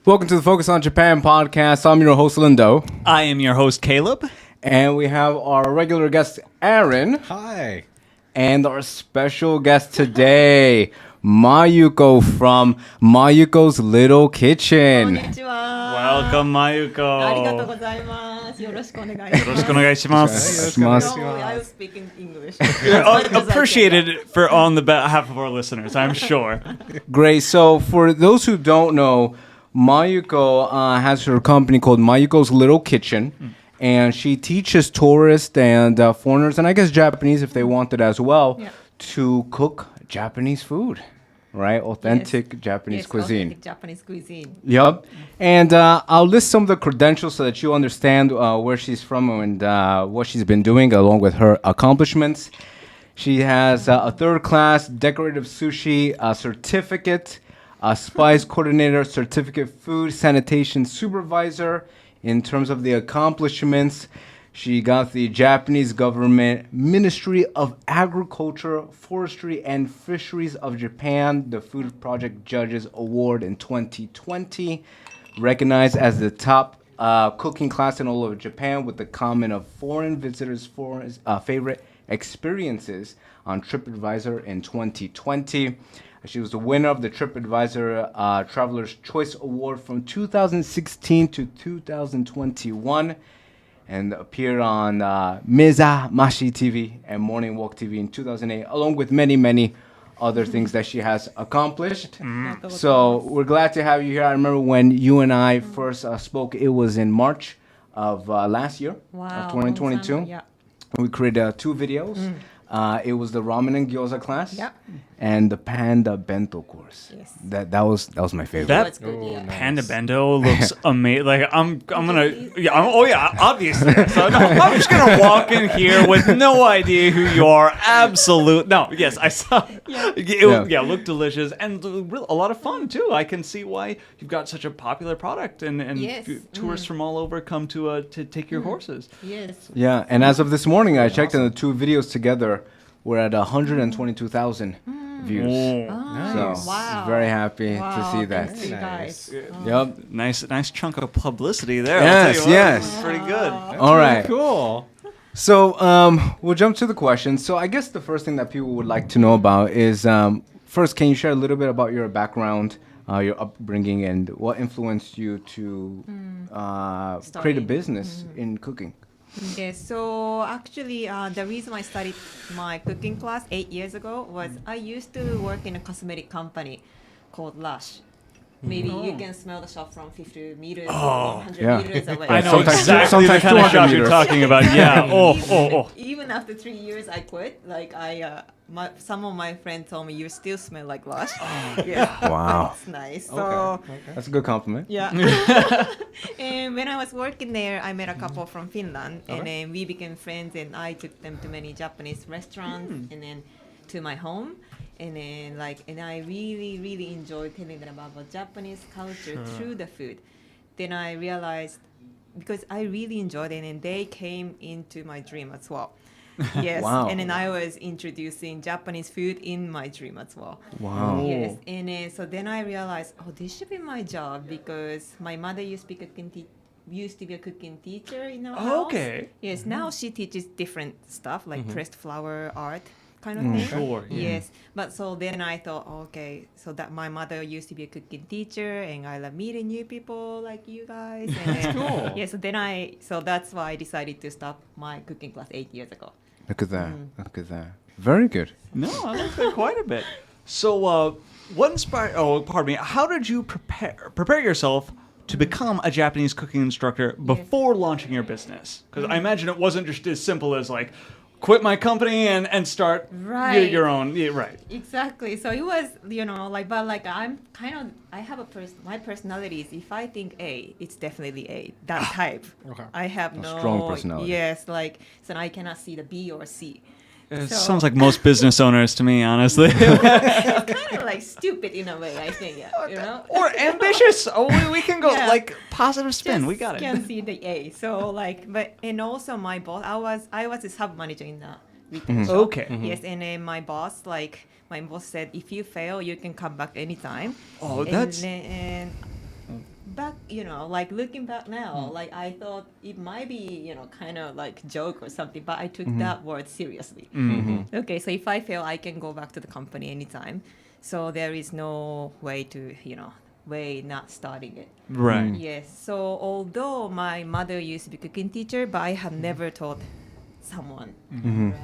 Welcome to the Focus on Japan podcast. I'm your host, Lindo. I am your host, Caleb. And we have our regular guest, Aaron. Hi. And our special guest today, Mayuko from Mayuko's Little Kitchen. Welcome, Mayuko. ありがとうございます。よろしくお願いします。よろしくお願いします。 No, I will speak in English. Appreciated for on the behalf of our listeners, I'm sure. Great. So for those who don't know, Mayuko has her company called Mayuko's Little Kitchen. And she teaches tourists and foreigners, and I guess Japanese if they want it as well, to cook Japanese food, right? Authentic Japanese cuisine. Authentic Japanese cuisine. Yep. And I'll list some of the credentials so that you understand where she's from and what she's been doing along with her accomplishments. She has a third-class decorative sushi certificate, a spice coordinator certificate, food sanitation supervisor. In terms of the accomplishments, she got the Japanese government Ministry of Agriculture, Forestry, and Fisheries of Japan, the Food Project Judges Award in 2020, recognized as the top cooking class in all of Japan with the comment of foreign visitors' favorite experiences on TripAdvisor in 2020. She was the winner of the TripAdvisor Traveler's Choice Award from 2016 to 2021 and appeared on Meza Mashi TV and Morning Walk TV in 2008, along with many, many other things that she has accomplished. So we're glad to have you here. I remember when you and I first spoke, it was in March of last year, of 2022. Yeah. We created 2 videos. It was the ramen and gyoza class, Yeah. and the panda bento course. Yes. That was my favorite. That That's good, yeah. Panda Bento looks amazing. Like I'm gonna, obviously. So no, I'm just gonna walk in here with no idea who you are. Absolute. No, yes, I saw. It looked delicious and a lot of fun too. I can see why you've got such a popular product and Yes. tourists from all over come to take your horses. Yes. Yeah, and as of this morning, I checked, and the 2 videos together were at 122,000 views. So Wow. very happy to see that. Thanks, you guys. Yep. Nice chunk of publicity there. Yes, I'll tell you what. yes. Pretty good. All right. Cool. So we'll jump to the questions. So I guess the first thing that people would like to know about is, first, can you share a little bit about your background, your upbringing, and what influenced you to create a business in cooking? Yes, so actually the reason I started my cooking class 8 years ago was I used to work in a cosmetic company called Lush. Maybe you can smell the shop from 50 meters or 100 meters away. I know Sometimes- exactly the sometimes kind of 200 shop you're meters. talking about. Yeah. Even after 3 years, I quit. Like some of my friends told me you still smell like Lush. Yeah, Wow. it's nice. So That's a good compliment. yeah. And when I was working there, I met a couple from Finland, and then we became friends. And I took them to many Japanese restaurants, and then to my home. And then and I really enjoyed telling them about Japanese culture through the food. Then I realized, because I really enjoyed it, and they came into my dream as well. Yes, Wow. and then I was introducing Japanese food in my dream as well. Wow. Yes, and then I realized, this should be my job, because my mother used to be a cooking teacher in our house. Okay. Yes, now she teaches different stuff like pressed flower art kind of thing. Sure. Yes, but so then I thought, okay, so that my mother used to be a cooking teacher, and I love meeting new people like you guys. And then, Cool. yeah, so that's why I decided to start my cooking class 8 years ago. Look at that. Look at that. Very good. No, I like that quite a bit. So, what inspired? Oh, pardon me. How did you prepare yourself to become a Japanese cooking instructor before launching your business? Because I imagine it wasn't just as simple as like quit my company and start your own. Yeah, right. Exactly. So it was, I have my personality is, if I think A, it's definitely A, that type. Okay. I have no strong personality. Yes, so I cannot see the B or C. It So- sounds like most business owners to me, honestly. It's kind of like stupid in a way, I think. Yeah, you know. Or ambitious. Oh, we can go Yeah. like positive spin. Just We got it. can see the A. So and also my boss, I was a sub manager in the retail shop. Okay. Yes, and then my boss said, if you fail, you can come back anytime. Oh, And that's then- back, like looking back now, like I thought it might be, kind of like joke or something, but I took that word seriously. Okay, so if I fail, I can go back to the company anytime. So there is no way to, way not starting it. Right. Yes. So although my mother used to be cooking teacher, but I have never taught someone. Right?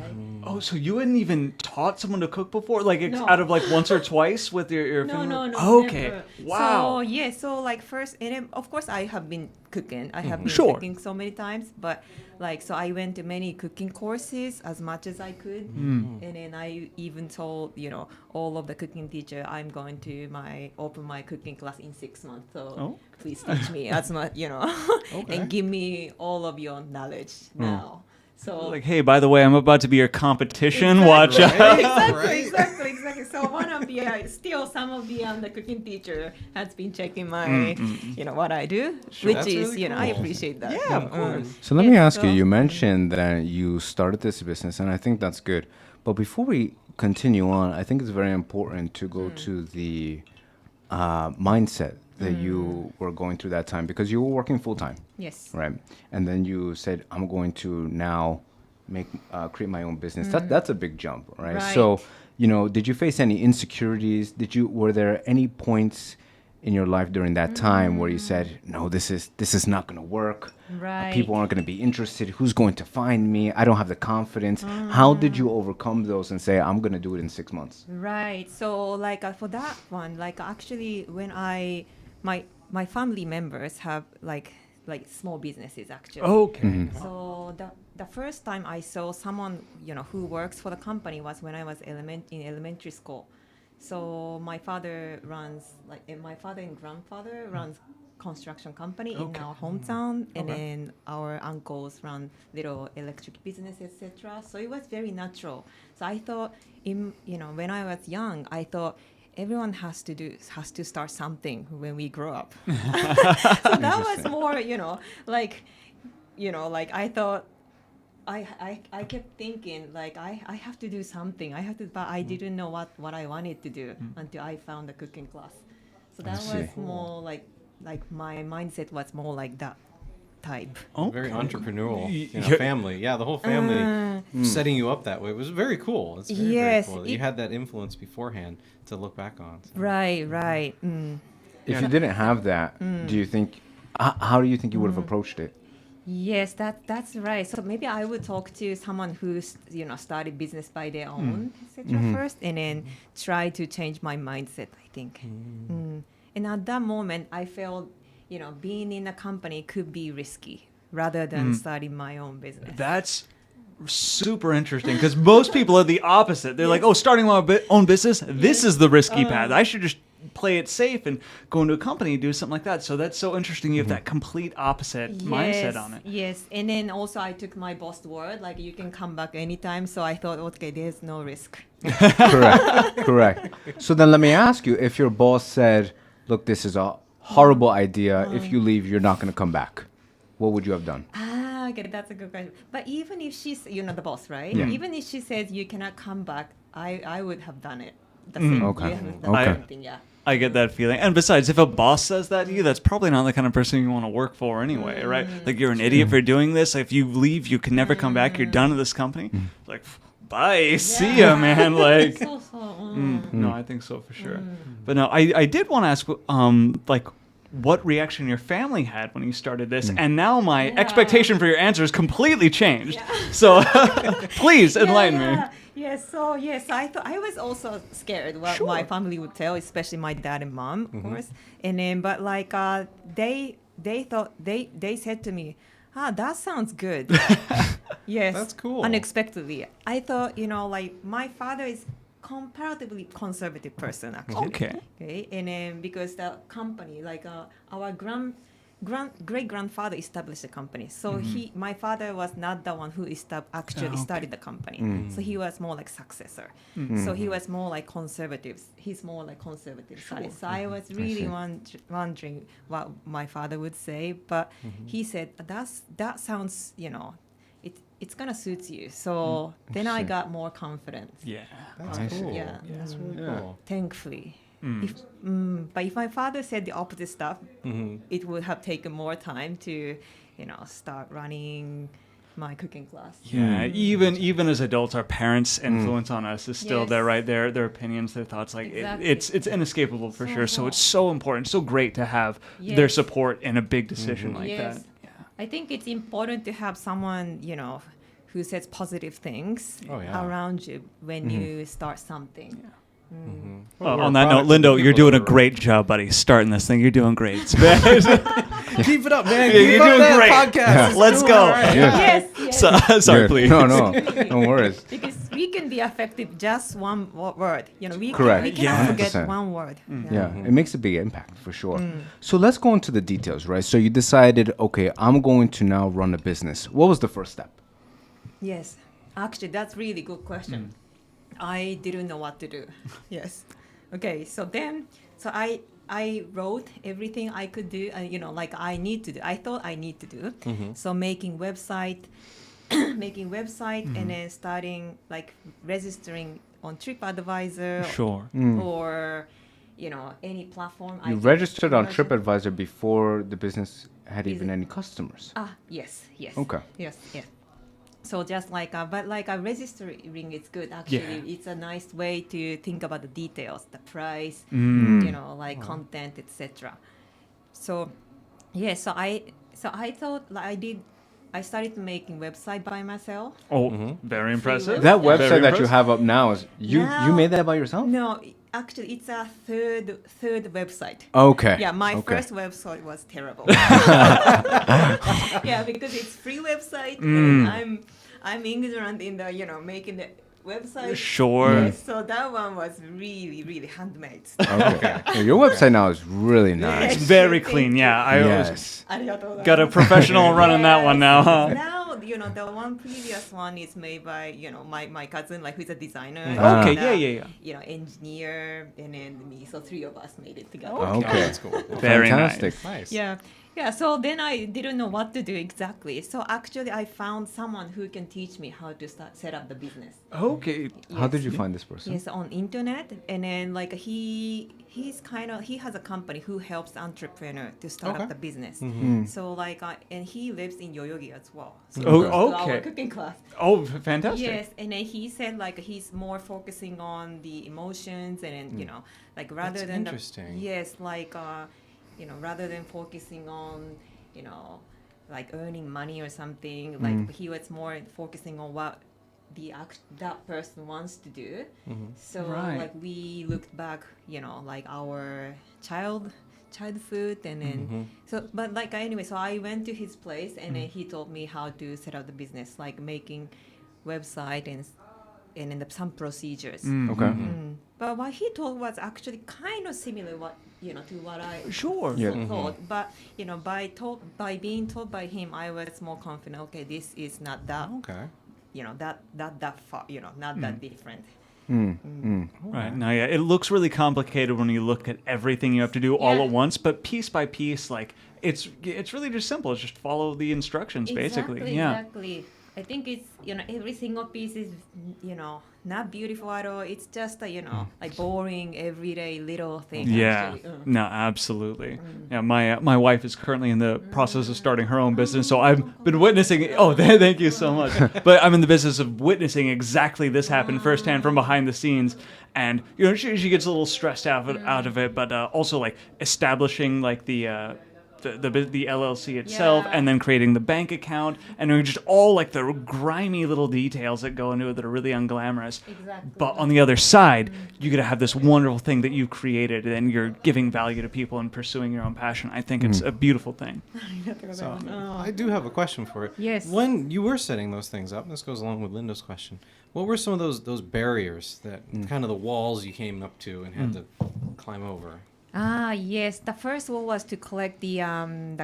Oh, so you hadn't even taught someone to cook before? Like No. out of like once or twice with your No, family? no, no. Okay. Never. Wow. So yeah, so like first, and then of course I have been cooking. I have been Sure. cooking so many times, but like so I went to many cooking courses as much as I could, and then I even told all of the cooking teacher I'm going to open my cooking class in 6 months. So please teach me as much and give me all of your knowledge now. So Like, hey, by the way, I'm about to be your competition. Watch out. Exactly. So one of the still some of the cooking teacher has been checking my what I do, which That's is really I cool. appreciate that. Yeah, of course. So let me Yes, ask you. so- You mentioned that you started this business, and I think that's good. But before we continue on, I think it's very important to go to the mindset that you were going through that time, because you were working full time, Yes. right? And then you said, "I'm going to now create my own business." That's a big jump, right? Right. So, did you face any insecurities? Were there any points in your life during that time where you said, "No, this is not going to work. Right. People aren't going to be interested. Who's going to find me? I don't have the confidence." How did you overcome those and say, "I'm going to do it in 6 months"? Right. So like for that one, like actually when my family members have like small businesses actually. Okay. So the first time I saw someone who works for the company was when I was in elementary school. So my father and grandfather runs construction company in our hometown, and then our uncles run little electric business, etc. So it was very natural. So I thought, when I was young, I thought everyone has to start something when we grow up. So that was more, like I thought. I kept thinking like I have to do something. But I didn't know what I wanted to do until I found the cooking class. So that was more like my mindset was more like that type. Very entrepreneurial Yeah. family. Yeah, the whole family setting you up that way was very cool. It's very, Yes, very cool. You had that influence beforehand to look back on. So. Right. If you didn't have that, do you think? How do you think you would have approached it? Yes, that's right. So maybe I would talk to someone who's started business by their own, etc. First, and then try to change my mindset. I think, and at that moment, I felt being in a company could be risky rather than starting my own business. That's super interesting because most people are the opposite. They're like, oh, starting my own business, this is the risky path. I should just play it safe and go into a company and do something like that. So that's so interesting. You have that complete opposite mindset on it. Yes, and then also I took my boss word, like you can come back anytime. So I thought, okay, there's no risk. Correct. So then let me ask you, if your boss said, "Look, this is a horrible idea. If you leave, you're not going to come back," what would you have done? Okay, that's a good question. But even if she's, the boss, right? Yeah. Even if she says you cannot come back, I would have done it. The same. Okay. You have done Okay. the same thing, yeah. I get that feeling. And besides, if a boss says that to you, that's probably not the kind of person you want to work for anyway, right? Like, you're an idiot for doing this. If you leave, you can never come back. You're done at this company. Like, bye. See ya, man. Like, So, no, I think so for sure. But no, I did want to ask, like, what reaction your family had when you started this, and now my expectation for your answer has completely changed. So please enlighten me. Yes, I thought I was also scared what my family would tell, especially my dad and mom, of course. And then, but like they thought they said to me, that sounds good. Yes, That's cool. Unexpectedly, I thought like my father is comparatively conservative person actually. Okay, and then because the company, like our great grandfather established the company, so my father was not the one who actually started the company. So he was more like successor. So he was more like conservative. He's more like conservative side. So I was really wondering what my father would say, but he said that sounds it's gonna suit you. So then I got more confidence. Yeah. That's I see. cool. Yeah. That's really Yeah. cool. Thankfully. But if my father said the opposite stuff, it would have taken more time to, start running my cooking class. Yeah, even as adults, our parents' influence on us is still Yes. there, right? Their opinions, their thoughts, like Exactly. it's inescapable for sure. So So- it's so important, so great to have their Yes. support in a big decision like Yes. that. Yeah. I think it's important to have someone, who says positive things Oh, yeah. around you when you start something. Well, we're on a that note, product of Lindo, the you're people doing a that are great job, buddy, starting this thing. You're doing great. Keep it up, man. Yeah, Keep you're up doing that great. podcast. It's Let's doing go. all right. Yeah. Yes. So, sorry, Good. please. No, no worries. Because we can be effective just one word. We Correct. we Yeah. cannot forget 100%. one word. Yeah, it makes a big impact for sure. So let's go into the details, right? So you decided, okay, I'm going to now run a business. What was the first step? Yes. Actually, that's really good question. I didn't know what to do. Yes. Okay. So I wrote everything I could do, like I need to do. I thought I need to do. So making website, and then starting like registering on TripAdvisor. Sure. Or any platform. You did registered on commercial- TripAdvisor before the business had even any customers. Yes. Okay. Yes. So just like, but like registering is good actually. It's a nice way to think about the details, the price, like content, etc. So, yeah. So I thought like I started making website by myself. Oh, very impressive. That Very website that you impressive. have up now is you Now- made that by yourself? No, actually, it's a third website. Okay. Yeah, my okay. first website was terrible. Yeah, because it's free website, and I'm ignorant in the making the website. Sure. Yes, so that one was really handmade. Okay. Yeah, your website now is really It's nice. very clean. Yeah, I always Yes. got a professional running that one now, huh? Now, the one previous one is made by, my cousin, like who's a designer. Ah. Okay, and, yeah. Engineer, and then me. So three of us made it together. Okay. That's cool. Very Fantastic. Nice. Yeah, so then I didn't know what to do exactly. So actually, I found someone who can teach me how to set up the business. Okay. How did you find this person? Yes, on internet, and then like he has a company who helps entrepreneur to start Okay. up the business. So like, and he lives in Yoyogi as well. So Oh, he goes to okay. our cooking class. Oh, fantastic. Yes, and then he said like he's more focusing on the emotions, and then like rather That's than interesting. yes, like rather than focusing on like earning money or something, like he was more focusing on what that person wants to do. So Right. like we looked back, like our childhood, and then but like anyway, so I went to his place, and then he told me how to set up the business, like making website and then some procedures. Okay. But what he told was actually kind of similar to what I Sure. Yeah. thought. But by being told by him, I was more confident. Okay, this is not that Okay. that far, not that different. Right. Now, yeah, it looks really complicated when you look at everything you have to do all Yeah. at once, but piece by piece, like it's really just simple. It's just follow the instructions, basically. Yeah. Exactly. I think it's every single piece is not beautiful at all. It's just a like boring everyday little thing. Yeah, Actually. no, absolutely. Yeah, my wife is currently in the process of starting her own business, so I've been witnessing. Oh, thank you so much. But I'm in the business of witnessing exactly this happen firsthand from behind the scenes, and she gets a little stressed out of it, but also like establishing like the LLC itself, Yeah. and then creating the bank account, and just all like the grimy little details that go into it that are really unglamorous. Exactly. But on the other side, you get to have this wonderful thing that you've created, and you're giving value to people and pursuing your own passion. I think it's a beautiful thing. So I do have a question for you. Yes. When you were setting those things up, this goes along with Linda's question. What were some of those barriers that kind of the walls you came up to and had to climb over? Yes. The first one was to collect the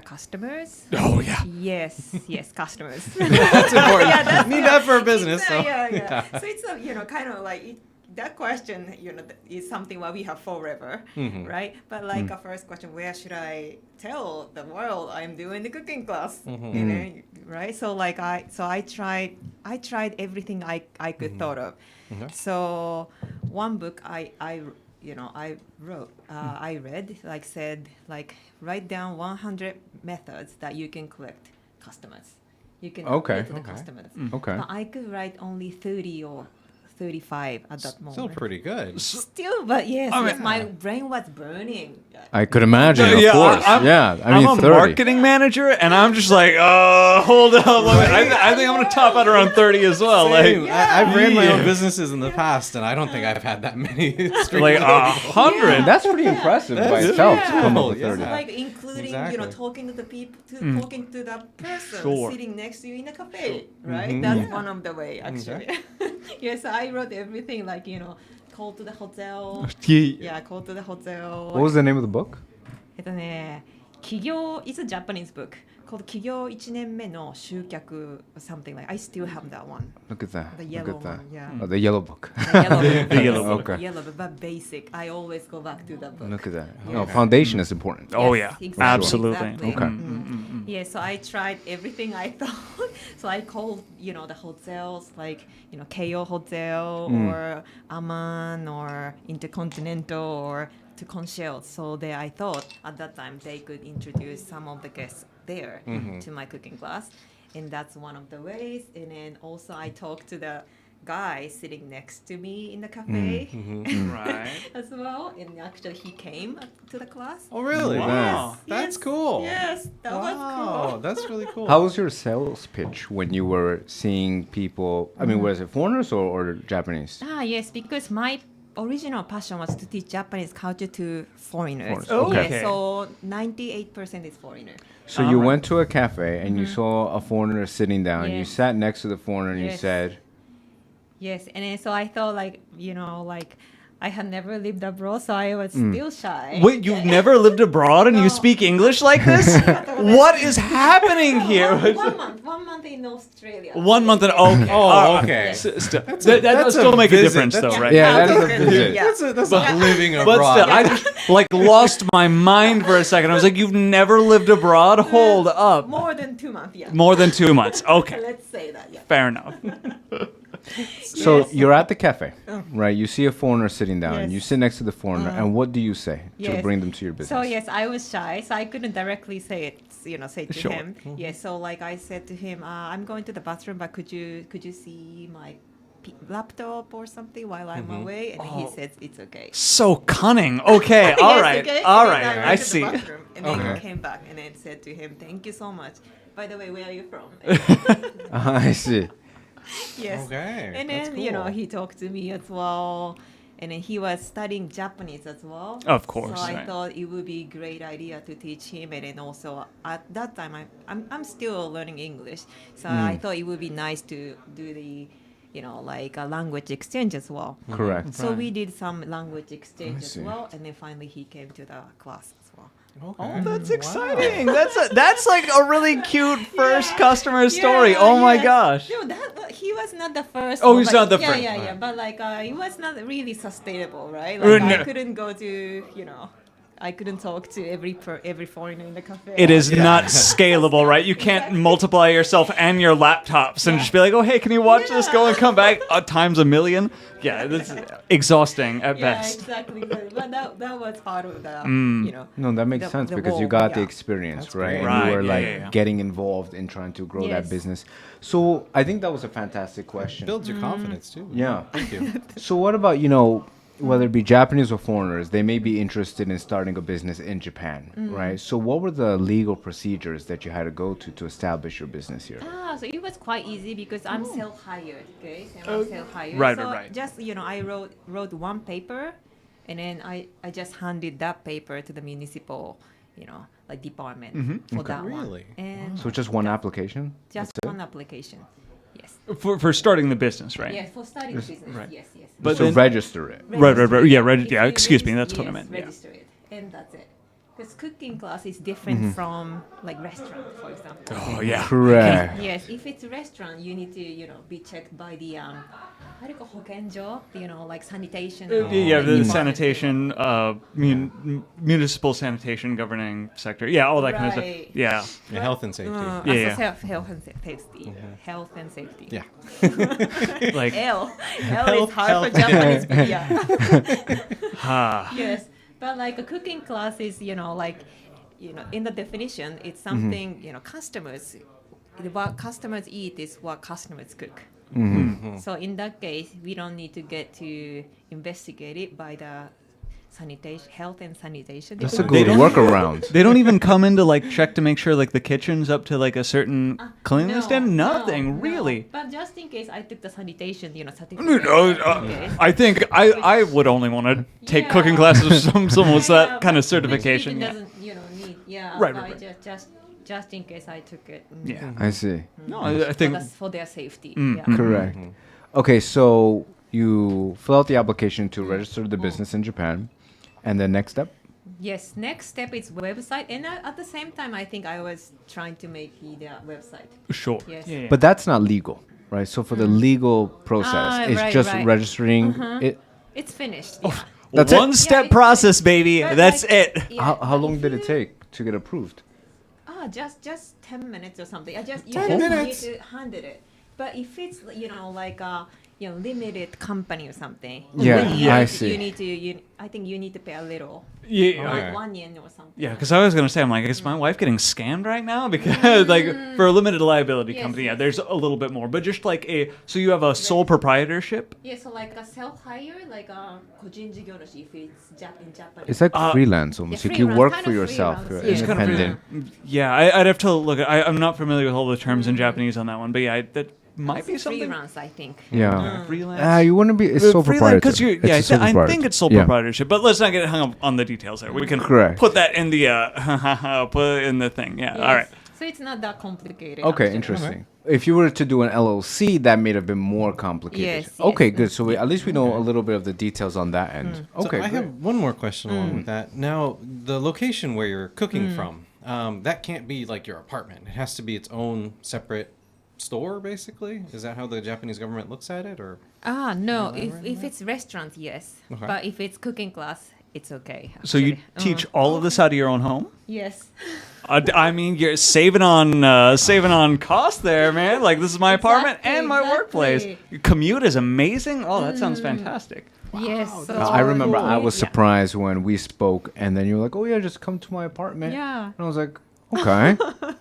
customers. Oh yeah. Yes, customers. That's important. that's- Need that for a business. It's, So. yeah. So it's kind of like that question, is something what we have forever, right? But like a first question, where should I tell the world I'm doing the cooking class? Right? So like I tried everything I could thought of. Okay. So one book I I wrote, I read, like said, like write down 100 methods that you can collect customers. You can Okay. appeal to the Okay. customers. Okay. But I could write only 30 or 35 at that moment. Still pretty good. Still, but yes, I mean- yes, my brain was burning. I could imagine, of Yeah, course. I'm- yeah, I I'm mean, a 30. marketing manager, and I'm just like, hold up. I think I'm gonna top out around 30 as well. Same. Like, I've ran my own Yeah. businesses in the past, and I don't think I've had that many. like 100. That's pretty impressive by That's itself to cool. come up with Yeah. 30. Like including, Exactly. talking to the people, talking to the person Sure. sitting next to you in a cafe, right? Mhm. That's one of the way, actually. Yes, I wrote everything like, call to the hotel. Yeah, call to the hotel. What was the name of the book? 起業 is a Japanese book called 起業1年目の集客 something like I still have that one. Look at that. The Look yellow at that. one, yeah. Oh, the yellow book. The yellow book. The yellow book. Okay. Yellow book, but basic. I always go back to that book. Look at that. Yeah. No, foundation is important. Oh, Yes, yeah. exactly, Absolutely. exactly. Okay. Yeah, so I tried everything I thought. So I called, the hotels like, Keio Hotel or Aman or Intercontinental or to concierge. So I thought at that time they could introduce some of the guests there to my cooking class. And that's one of the ways. And then also I talked to the guy sitting next to me in the cafe Right. as well. And actually he came to the class. Oh, really? Wow. That's Yes, cool. Yes, that was Wow, cool. that's really cool. How was your sales pitch when you were seeing people? I mean, was it foreigners or Japanese? Yes, because my original passion was to teach Japanese culture to foreigners. Foreigners, okay. Yes, so 98% is foreigner. So you Alright. went to a cafe and you saw a foreigner sitting down. You Yes. sat next to the foreigner and you Yes. said, Yes, and then so I thought I had never lived abroad, so I was still shy. Wait, you've never lived abroad and you No. speak English like this? What is happening here? One month in Australia. 1 month and okay. Oh, all right. okay. That that's does a still make a visit. difference, That's- though, right? Yeah, that is a Okay. visit. Yeah. That's a living But abroad. still, I just like lost my mind for a second. I was like, "You've never lived abroad? Hold up, More than 2 months, yeah. more than 2 months." Okay, Let's say that, yeah. fair enough. So Yes. you're at the cafe, right? You see a foreigner sitting down, and you Yes. sit next to the foreigner, and what do you say to Yes. bring them to your business? So yes, I was shy, so I couldn't directly say it. Say to Sure. him. Yes, so like I said to him, I'm going to the bathroom, but could you see my laptop or something while I'm away? And he said it's okay. So cunning. Okay, all Yes, right, okay. all And then right. went I to the see. bathroom, and then Okay. he came back and then said to him, "Thank you so much. By the way, where are you from?" I see. Yes. Okay, And that's then cool. he talked to me as well. And then he was studying Japanese as well. Of course, So I right. thought it would be a great idea to teach him. And then also at that time, I'm still learning English. So I thought it would be nice to do the, like a language exchange as well. Correct. So we did some language exchange as see. well. And then finally he came to the class as well. Okay. Oh, that's Wow. exciting. That's like a really cute first customer story. Oh my yes. gosh. No, he was not the first. Oh, one, he's but- not the yeah, first. Yeah, yeah, Right. But like, it was not really sustainable, right? No. Like, I couldn't go to, I couldn't talk to every foreigner in the cafe. It is not scalable, right? You can't multiply yourself and your laptops and just be like, "Oh, hey, can you watch this? Go and come back times a million." Yeah, that's exhausting at Yeah, best. exactly. But that was part of the, No, that makes the- sense the because you wall, got the yeah. experience, That's right? great. And Right, you were yeah, like yeah. getting involved in trying to grow that Yes. business. So I think that was a fantastic question. Builds your confidence too. Yeah. Thank you. So what about, whether it be Japanese or foreigners, they may be interested in starting a business in Japan, right? So what were the legal procedures that you had to go to establish your business here? So it was quite easy because I'm self-hired, okay? So I'm self-hired. Right, so right. just, I wrote one paper, and then I just handed that paper to the municipal, like department for that Really? one. And So just one application? just That's it? one application. Yes. For starting the business, right? Yes, for starting business. right. Yes, yes. But so then- register it. Right. Yeah, If yeah, you excuse me, regis- that's what I yes, meant, yeah. Register it, and that's it. Because cooking class is different from like restaurant, for example. Oh yeah. Correct. Yes, if it's a restaurant, you need to, be checked by the how do you call hokenjo? Like sanitation. Yeah, the department. sanitation, municipal sanitation governing sector. Yeah, all that kind of stuff. Right. Yeah. Yeah, health and safety. Yeah. Health and safety. Health and safety. Yeah. Like, L is hard for Japanese. But yeah. Yes, but like a cooking class is, in the definition, it's something, customers, what customers eat is what customers cook. So in that case, we don't need to get to investigate it by the sanitation, health and sanitation. That's a department. good workaround. they don't even come in to like check to make sure like the kitchen's up to like a certain cleanliness standard. Nothing, really. But just in case, I took the sanitation, certificate. I think I would only want to take cooking classes from someone with that kind of certification. Which Yeah. even doesn't, need. Yeah. Right, but right, right. Just in case I took it. Yeah. I see. No, I think That's for their safety. Correct. Okay, so you fill out the application to register the business in Japan, and then next step. Yes, next step is website, and at the same time, I think I was trying to make the website. sure. Yes. Yeah. But that's not legal, right? So for the legal process, it's right, just right. registering it. It's finished. Yeah. That's it? One-step Yeah, it's- process, baby. But That's like- it. yeah, How but long if did it you- take to get approved? Just 10 minutes or something. I just you 10 just minutes? need to handle it. But if it's like a limited company or something, Yeah, then you I need to- see. You need to. I think you need to pay a little, Yeah. like Okay. 1 yen or something. Yeah, because I was gonna say, I'm like, is my wife getting scammed right now? Because like for a limited liability Yes, company, yeah, yes. there's a little bit more, but just like so you have a sole proprietorship. Yeah, so like a self-hire, like a kojin jigyorashi, if it's in Japanese. It's like freelance almost. yeah, like you freelance, work kind for of yourself. freelance, You're yeah. It's kind of independent. Yeah, I'd have to look at. I'm not familiar with all the terms in Japanese on that one, but yeah, that might be something. freelance, I think. Yeah. Freelance. You wouldn't be. It's sole Freelance, proprietorship. you, yeah, It's a sole I think proprietorship. it's sole Yeah. proprietorship, but let's not get hung up on the details there. We can Correct. put that in the put it in the thing. Yeah, all right. So it's not that complicated. Okay, actually. interesting. If you were to do an LLC, that may have been more complicated. Yes, Okay, yes. good. So at least we know a little bit of the details on that end. So Okay, I great. have one more question along with that. Now, the location where you're cooking from, that can't be like your apartment. It has to be its own separate store, basically. Is that how the Japanese government looks at it, or? No. If it's restaurant, yes. Okay. But if it's cooking class, it's okay. So you actually. teach all of this out of your own home? Yes. I mean, you're saving on cost there, man. Like this is my apartment Exactly, and my workplace. exactly. Your commute is amazing. Oh, that sounds fantastic. Yes. So I remember I was Yeah. surprised when we spoke, and then you were like, "Oh yeah, just come to my apartment." Yeah. And I was like, "Okay."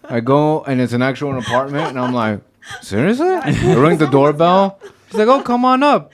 I go, and it's an actual apartment, and I'm like, "Seriously?" I ring the doorbell. She's like, "Oh, come on up."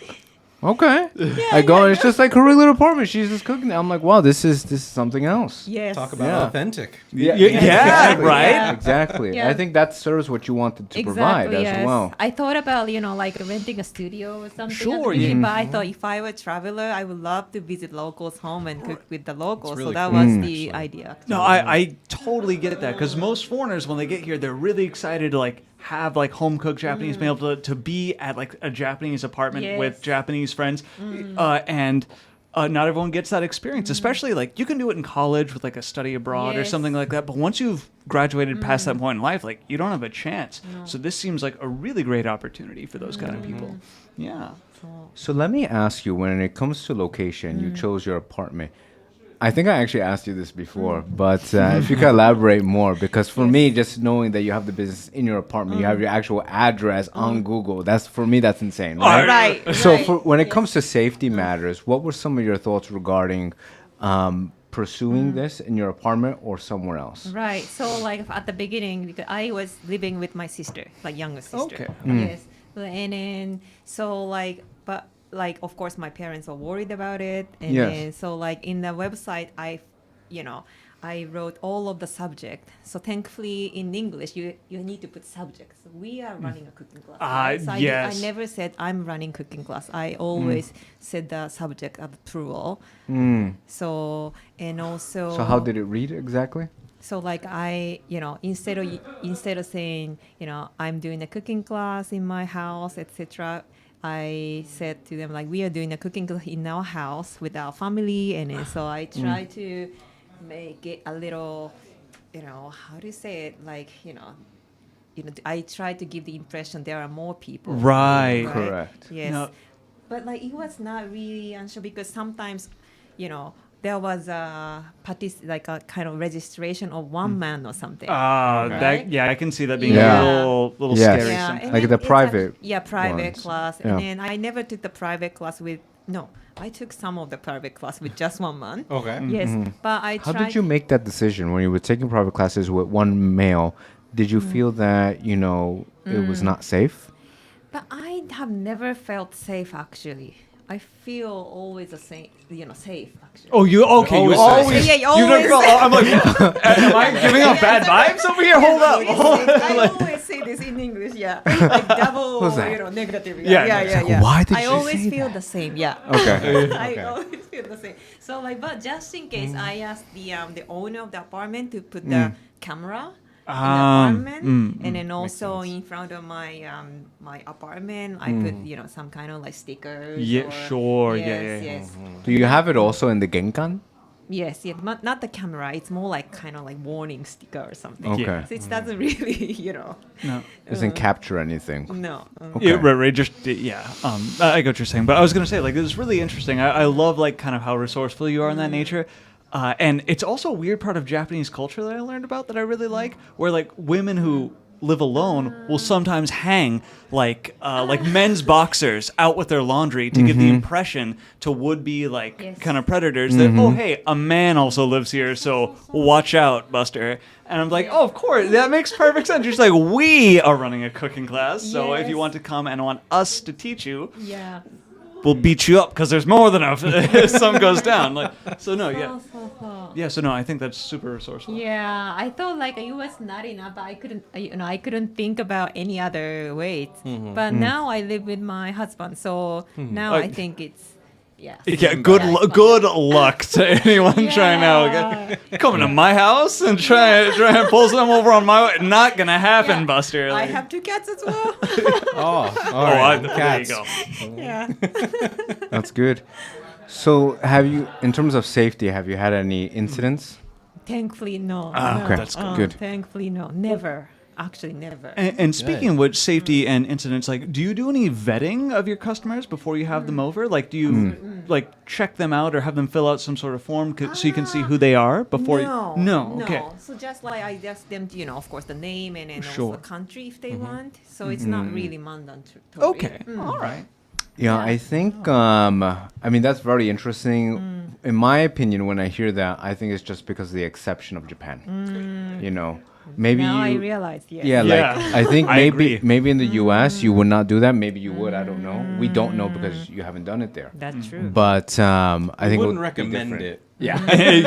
Okay. I go, and it's just like her regular apartment. She's just cooking. I'm like, "Wow, this is something else." Yes. Talk about Yeah. authentic. Yeah, exactly. right. Yeah. Exactly. Yeah. I think that serves what you wanted to provide as yes. well. I thought about like renting a studio or something. Sure, at the beginning, yeah. But I thought if I were a traveler, I would love to visit locals' home and cook with the locals. really So that cool, was actually. the idea. No, I totally get that because most foreigners when they get here, they're really excited to like have like home cooked Japanese meal to be at like a Japanese apartment with Yes. Japanese friends, and not everyone gets that experience. Especially like you can do it in college with like a study abroad or Yes. something like that. But once you've graduated past that point in life, like you don't have a chance. So this seems like a really great opportunity for those kind of people. Yeah. So let me ask you, when it comes to location, you chose your apartment. I think I actually asked you this before, but if you could elaborate more, because for me, just knowing that you have the business in your apartment, you have your actual address on Google, that's for me, that's insane, right? Right. So right. for when it Yes. comes to safety matters, what were some of your thoughts regarding pursuing this in your apartment or somewhere else? Right. So like at the beginning, because I was living with my sister, like younger sister. Okay. Yes. And then so like, but like of course my parents are worried about it, and Yes. then so like in the website I wrote all of the subject. So thankfully in English you need to put subject. So we are running a cooking class. right? So yes. I never said I'm running cooking class. I always said the subject as plural. So and also. So how did it read exactly? So like instead of saying I'm doing a cooking class in my house, etc. I said to them like we are doing a cooking class in our house with our family, and then so I try to make it a little, how do you say it? Like, I try to give the impression there are more people. Right. Correct. Yes. No. But like it was not really unsure because sometimes, there was like a kind of registration of one man or something. That I can see that being Yeah. a little Yes. scary. Yeah, sometimes. and Like then the it's private private ones. class. Yeah. And then I never took the private class with, no, I took some of the private class with just one man. Okay. Yes, but I How tried. did you make that decision when you were taking private classes with one male? Did you feel that, it was not safe? But I have never felt safe actually. I feel always the same, safe actually. Oh, you okay? You always. Yeah, you You never always felt. say- I'm like, am I giving off bad vibes over here? Hold up. I always say this in English, yeah. Like double, What's that? negative. Yeah, Yeah. why did I she always say feel that? the same, yeah. Okay. I always feel the same. So like, but just in case, I asked the owner of the apartment to put the camera in the apartment, and then also in front of my my apartment, I put some kind of like stickers. Yeah, or, sure. Yes, Yeah. yes. Do you have it also in the genkan? Yes, not the camera. It's more like kind of like warning sticker or something. Okay. So it doesn't really, No. Doesn't capture anything. No. Okay. Yeah, right. Just yeah. I get what you're saying, but I was gonna say like this is really interesting. I love like kind of how resourceful you are in that nature. And it's also a weird part of Japanese culture that I learned about that I really like, where like women who live alone will sometimes hang like men's boxers out with their laundry to give the impression to would-be like Yes. kind of predators that oh hey, a man also lives here, so watch out, Buster. And I'm like, oh, of course, that makes perfect sense. You're just like, we are running a cooking class, so if you Yes. want to come and want us to teach you, Yeah. we'll beat you up because there's more than enough if some goes down. Like, so no, yeah. Yeah, so no, I think that's super resourceful. Yeah, I thought like it was not enough, but I couldn't, I couldn't think about any other ways. But now I live with my husband, so now I think it's, yeah. Yeah, good luck to anyone trying out. Coming to my house and try and pull some over on my way. Not gonna happen, Yeah. Buster. I Like, have 2 cats as well. All oh, right. there you go. Yeah. That's good. So, have you, in terms of safety, have you had any incidents? Thankfully, no. Ah, okay. that's good. Good. Thankfully, no. Never. Actually, never. And speaking of which, safety and incidents, like, do you do any vetting of your customers before you have them over? Like, do you like check them out or have them fill out some sort of form so you can see who they are before? No. Okay. So just like I ask them, of course, the name and then Sure. also the country if they want. So it's not really mandatory. Okay. All right. Yeah, I think, I mean, that's very interesting. In my opinion, when I hear that, I think it's just because of the exception of Japan. Maybe Now I you, realize, yes. yeah, Yeah. like I think I agree. maybe in the U.S. you would not do that. Maybe you would. I don't know. We don't know because you haven't done it there. That's true. But I think it wouldn't would be recommend different. it. Yeah,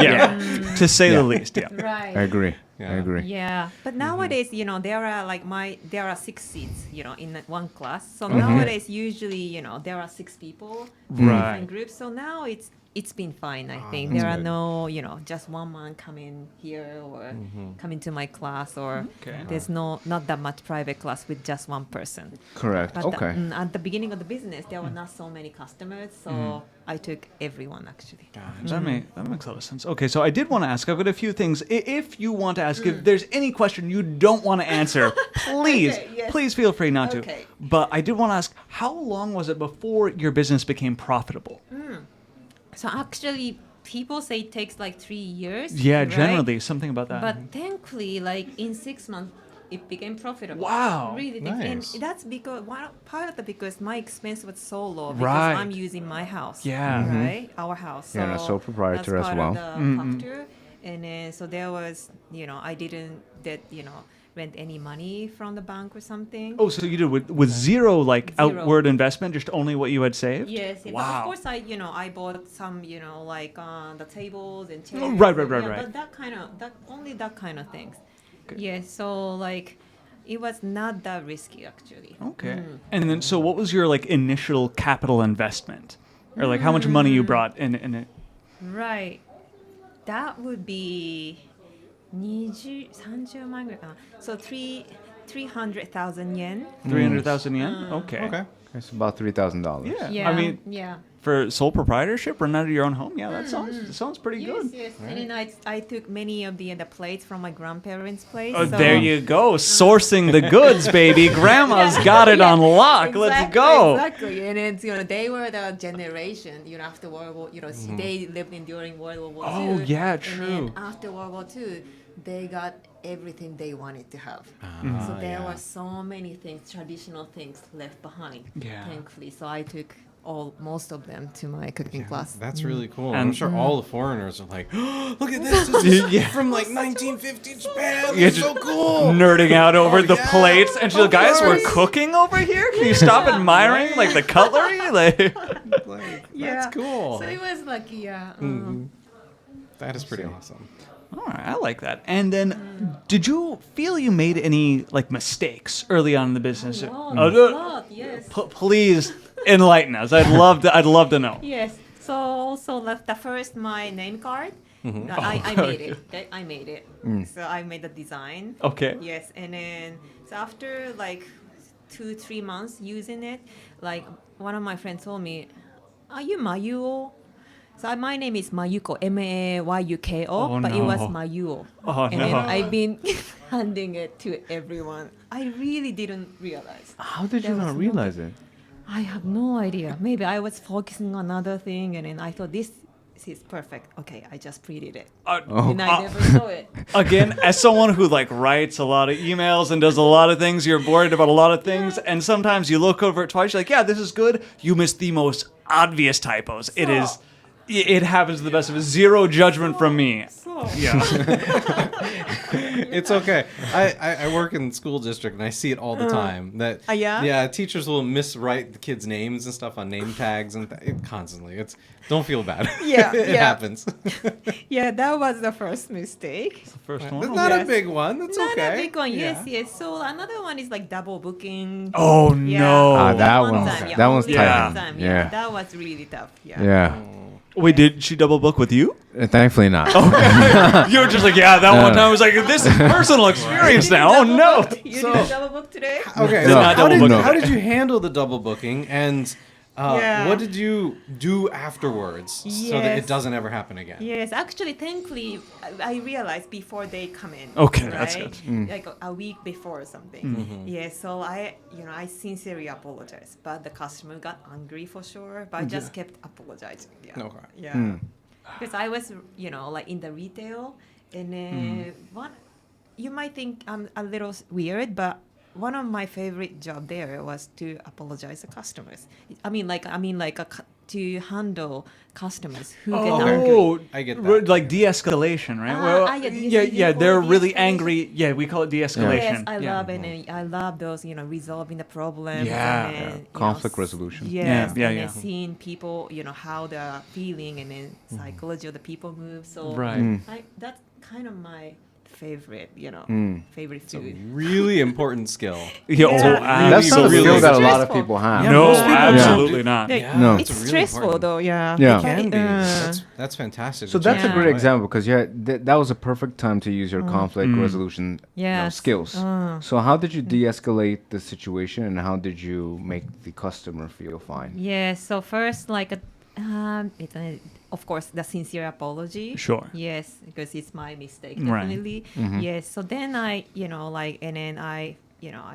Yeah. To say the least, yeah. Right. I agree. Yeah. I agree. Yeah, but nowadays, there are 6 seats, in that one class. So nowadays, usually, there are 6 people, Right. different groups. So now it's been fine. I think there are good. no, just one man coming here or coming to my class, or Okay. there's not that much private class with just one person. Correct. But Okay. at the beginning of the business, there were not so many customers, so I took everyone actually. That makes a lot of sense. Okay, so I did want to ask. I've got a few things. If you want to ask, if there's any question you don't want to answer, please, Okay, yes. please feel free not to. Okay. But I did want to ask, how long was it before your business became profitable? So actually, people say it takes like 3 years. Yeah, right? generally something about that. But thankfully, like in 6 months, it became profitable. Wow. Really, Nice. and that's because part of the because my expense was so low because Right. I'm using my house. Yeah. Right, our house. Yeah, and a sole proprietor that's as part well. Of the factor. And then so there was, I didn't rent any money from the bank or something. Oh, so you did with zero like Zero. outward investment, just only what you had saved? Yes, yeah, but Wow. of course I bought some, like the tables and chairs. Right, and, right. But only that kind of things. Yes, so like it was not that risky actually. Okay. And then, so what was your like initial capital investment, or like how much money you brought in it? Right. That would be 20, 30万ぐらいかな. So 300,000 yen. 300,000 yen. Okay. Okay. It's about $3,000. Yeah. Yeah. I mean, yeah. for sole proprietorship, run out of your own home. Yeah, that sounds pretty Yes, good. yes. And then I took many of the plates from my grandparents' place. Oh, so- there you go. Sourcing the goods, baby. Grandma's got it on lock. Let's go. Exactly. And it's, they were the generation, after World War, they lived during World War II. Oh, yeah, And true. then after World War II, they got everything they wanted to have. So there were so many things, traditional things left behind, Yeah. thankfully. So I took most of them to my cooking class. That's really cool. And- I'm sure all the foreigners are like, oh, look at this. This is from like 1950 Japan. Yeah, It's so just cool. Nerding out over the yeah. plates. And she's like, Of guys, we're course. cooking over here? Can you stop admiring, like, the cutlery? Like, Like, Yeah. That's cool. So it was like, yeah. That is pretty awesome. all right, I like that. And then, did you feel you made any, like, mistakes early on in the business? Lot, yes. Please enlighten us. I'd love to know. Yes. So also the first my name card, I made it. Okay? I made it. So I made the design. Okay. Yes, and then so after like 2-3 months using it, like one of my friends told me, "Are you Mayuko?" So my name is Mayuko, Mayuko, Oh, but it no. was Mayuko. Oh, and no. then I've been handing it to everyone. I really didn't realize. How did you There was not no- realize it? I have no idea. Maybe I was focusing on other thing, and then I thought this is perfect. Okay, I just printed it, and I never saw it. Again, as someone who like writes a lot of emails and does a lot of things, you're worried about a lot of things, and sometimes you look over it twice. You're like, yeah, this is good. You missed the most obvious typos. It happens to the best of us. Zero judgment from me. So Yeah. It's okay. I work in the school district and I see it all the time. That yeah? teachers will miswrite the kids' names and stuff on name tags and constantly. Don't feel bad. Yeah, it yeah. happens. yeah, that was the first mistake. First It's one. not Yes. a big one. That's Not okay. a big one. Yeah. Yes. So another one is like double booking. Oh Yeah. no. That One one's- time, yeah, that one's only tight. one time, Yeah. That was really tough. Yeah. Yeah. Wait, did she double book with you? Thankfully not. You were just like, yeah, that one time I was like, this is personal experience now. Oh no. You So- did a double book today? Okay. Did So not double book how it. did you handle the double booking and Yeah. what did you do afterwards so that it Yes. doesn't ever happen again? Yes, actually, thankfully, I realized before they come in. Okay, that's right? good. Like a week before or something. Yeah, so I sincerely apologize, but the customer got angry for sure. But I just kept apologizing. Yeah. Okay. Yeah. Because I was, like in the retail, and one, you might think I'm a little weird, but one of my favorite job there was to apologize to customers. To handle customers who get angry. Oh, I get that. Like de-escalation, right? yeah, they're really de-escalation. angry. Yeah, we call it de-escalation. Yes, I Yeah. love it. And I love those, resolving the problem. Yeah. And then, Conflict resolution. Yes, Yeah, and yeah. then seeing people, how they're feeling, and then psychology of the people move. So Right. that's kind of my favorite, favorite food. Really important skill. Yeah, Yeah. oh, That's not a really skill that a lot of stressful. people have. Yeah, no, most people absolutely don't. not. Yeah, No. It's really stressful important. though, yeah. Yeah. It can be. Uh, That's fantastic. So that's a Yeah. great example because that was a perfect time to use your conflict resolution Yes. skills. So how did you de-escalate the situation and how did you make the customer feel fine? Yes. So first, of course, the sincere apology. Sure. Yes, because it's my mistake, Right. definitely. Yes. So then and then I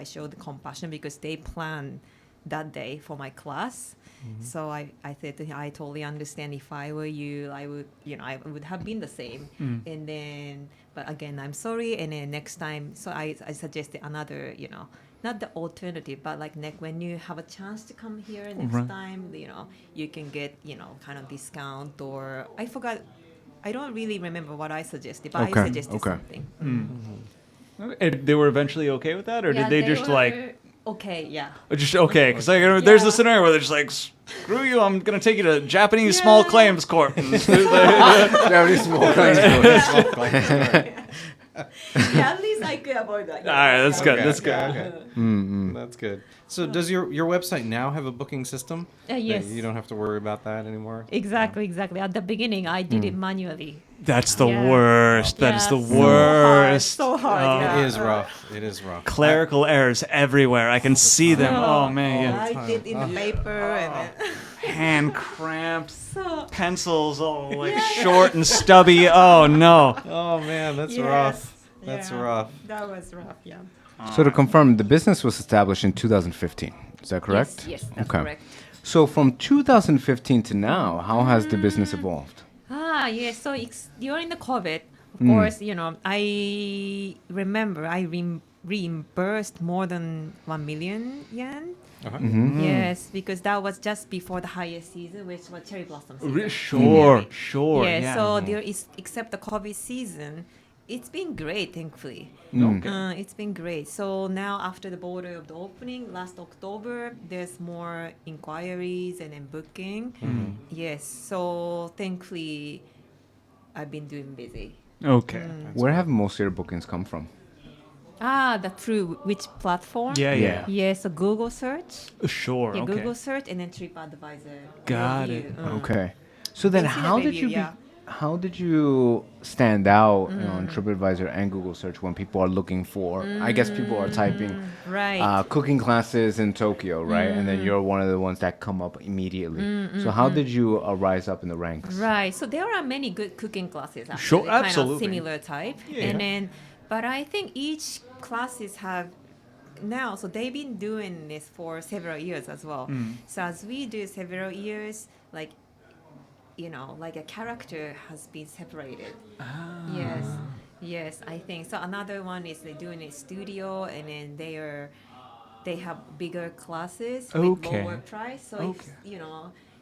showed compassion because they planned that day for my class. So I said to him, I totally understand. If I were you, I would have been the same. And then, but again, I'm sorry. And then next time, so I suggested another, not the alternative, but like when you have a chance to come here next Right. time, you can get, kind of discount or I forgot. I don't really remember what I suggested, but Okay, I suggested okay. something. And they were eventually okay with that, or Yeah, did they just were like okay? Yeah. just okay? Because there's Yeah. a scenario where they're just like, screw you, I'm gonna take you to Japanese small claims court. Very small Yeah, at least I could avoid that. All right, that's good. Okay, That's okay, good. okay. That's good. So does your website now have a booking system? Yes. You don't have to worry about that anymore? Exactly. At the beginning, I did it manually. That's the Yeah. worst. That is Yeah, the so worst. So hard. Oh. Yeah. It is rough. It is rough. Clerical errors everywhere. I can see them. No. Oh man, yeah. I did in the paper and then Hand cramps, so pencils all like short and stubby. Oh no. Oh man, that's yes. rough. That's Yeah, rough. That was rough. Yeah. So to confirm, the business was established in 2015. Is that correct? Yes, that's Okay. correct. So from 2015 to now, how has the business evolved? Yes. So during the COVID, of course, I remember I reimbursed more than 1 million yen. Uh-huh. Yes, because that was just before the highest season, which was cherry blossom season. Sure. Yeah, so there is, except the COVID season, it's been great, thankfully. It's been great. So now after the border of the opening last October, there's more inquiries and then booking. Yes, so thankfully I've been doing busy. Okay. Where have most of your bookings come from? Through which platform? Yeah. Yes, so Google search. Sure. Yeah, Okay. Google search and then TripAdvisor. Got review. it. Okay. So then They see the how did review, you yeah. how did you stand out on TripAdvisor and Google search when people are looking for I guess people are typing Right. cooking classes in Tokyo, right? And then you're one of the ones that come up immediately. So how did you rise up in the ranks? Right. So there are many good cooking classes actually. Sure, Kind absolutely. of similar type. And then, but I think each classes have now. So they've been doing this for several years as well. So as we do several years, like like a character has been separated. Yes. Yes, I think so. Another one is they're doing a studio, and then they have bigger classes with Okay. lower price. So Okay.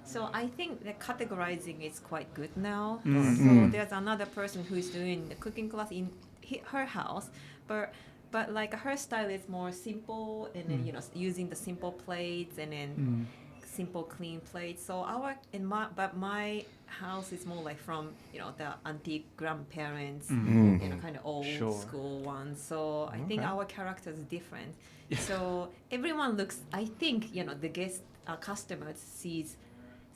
so I think the categorizing is quite good now. So there's another person who's doing the cooking class in her house, but like her style is more simple, and then using the simple plates and then simple clean plates. So my house is more like from the antique grandparents, kind of old Sure. school ones. So I think our character is different. So everyone looks. I think the guest customers sees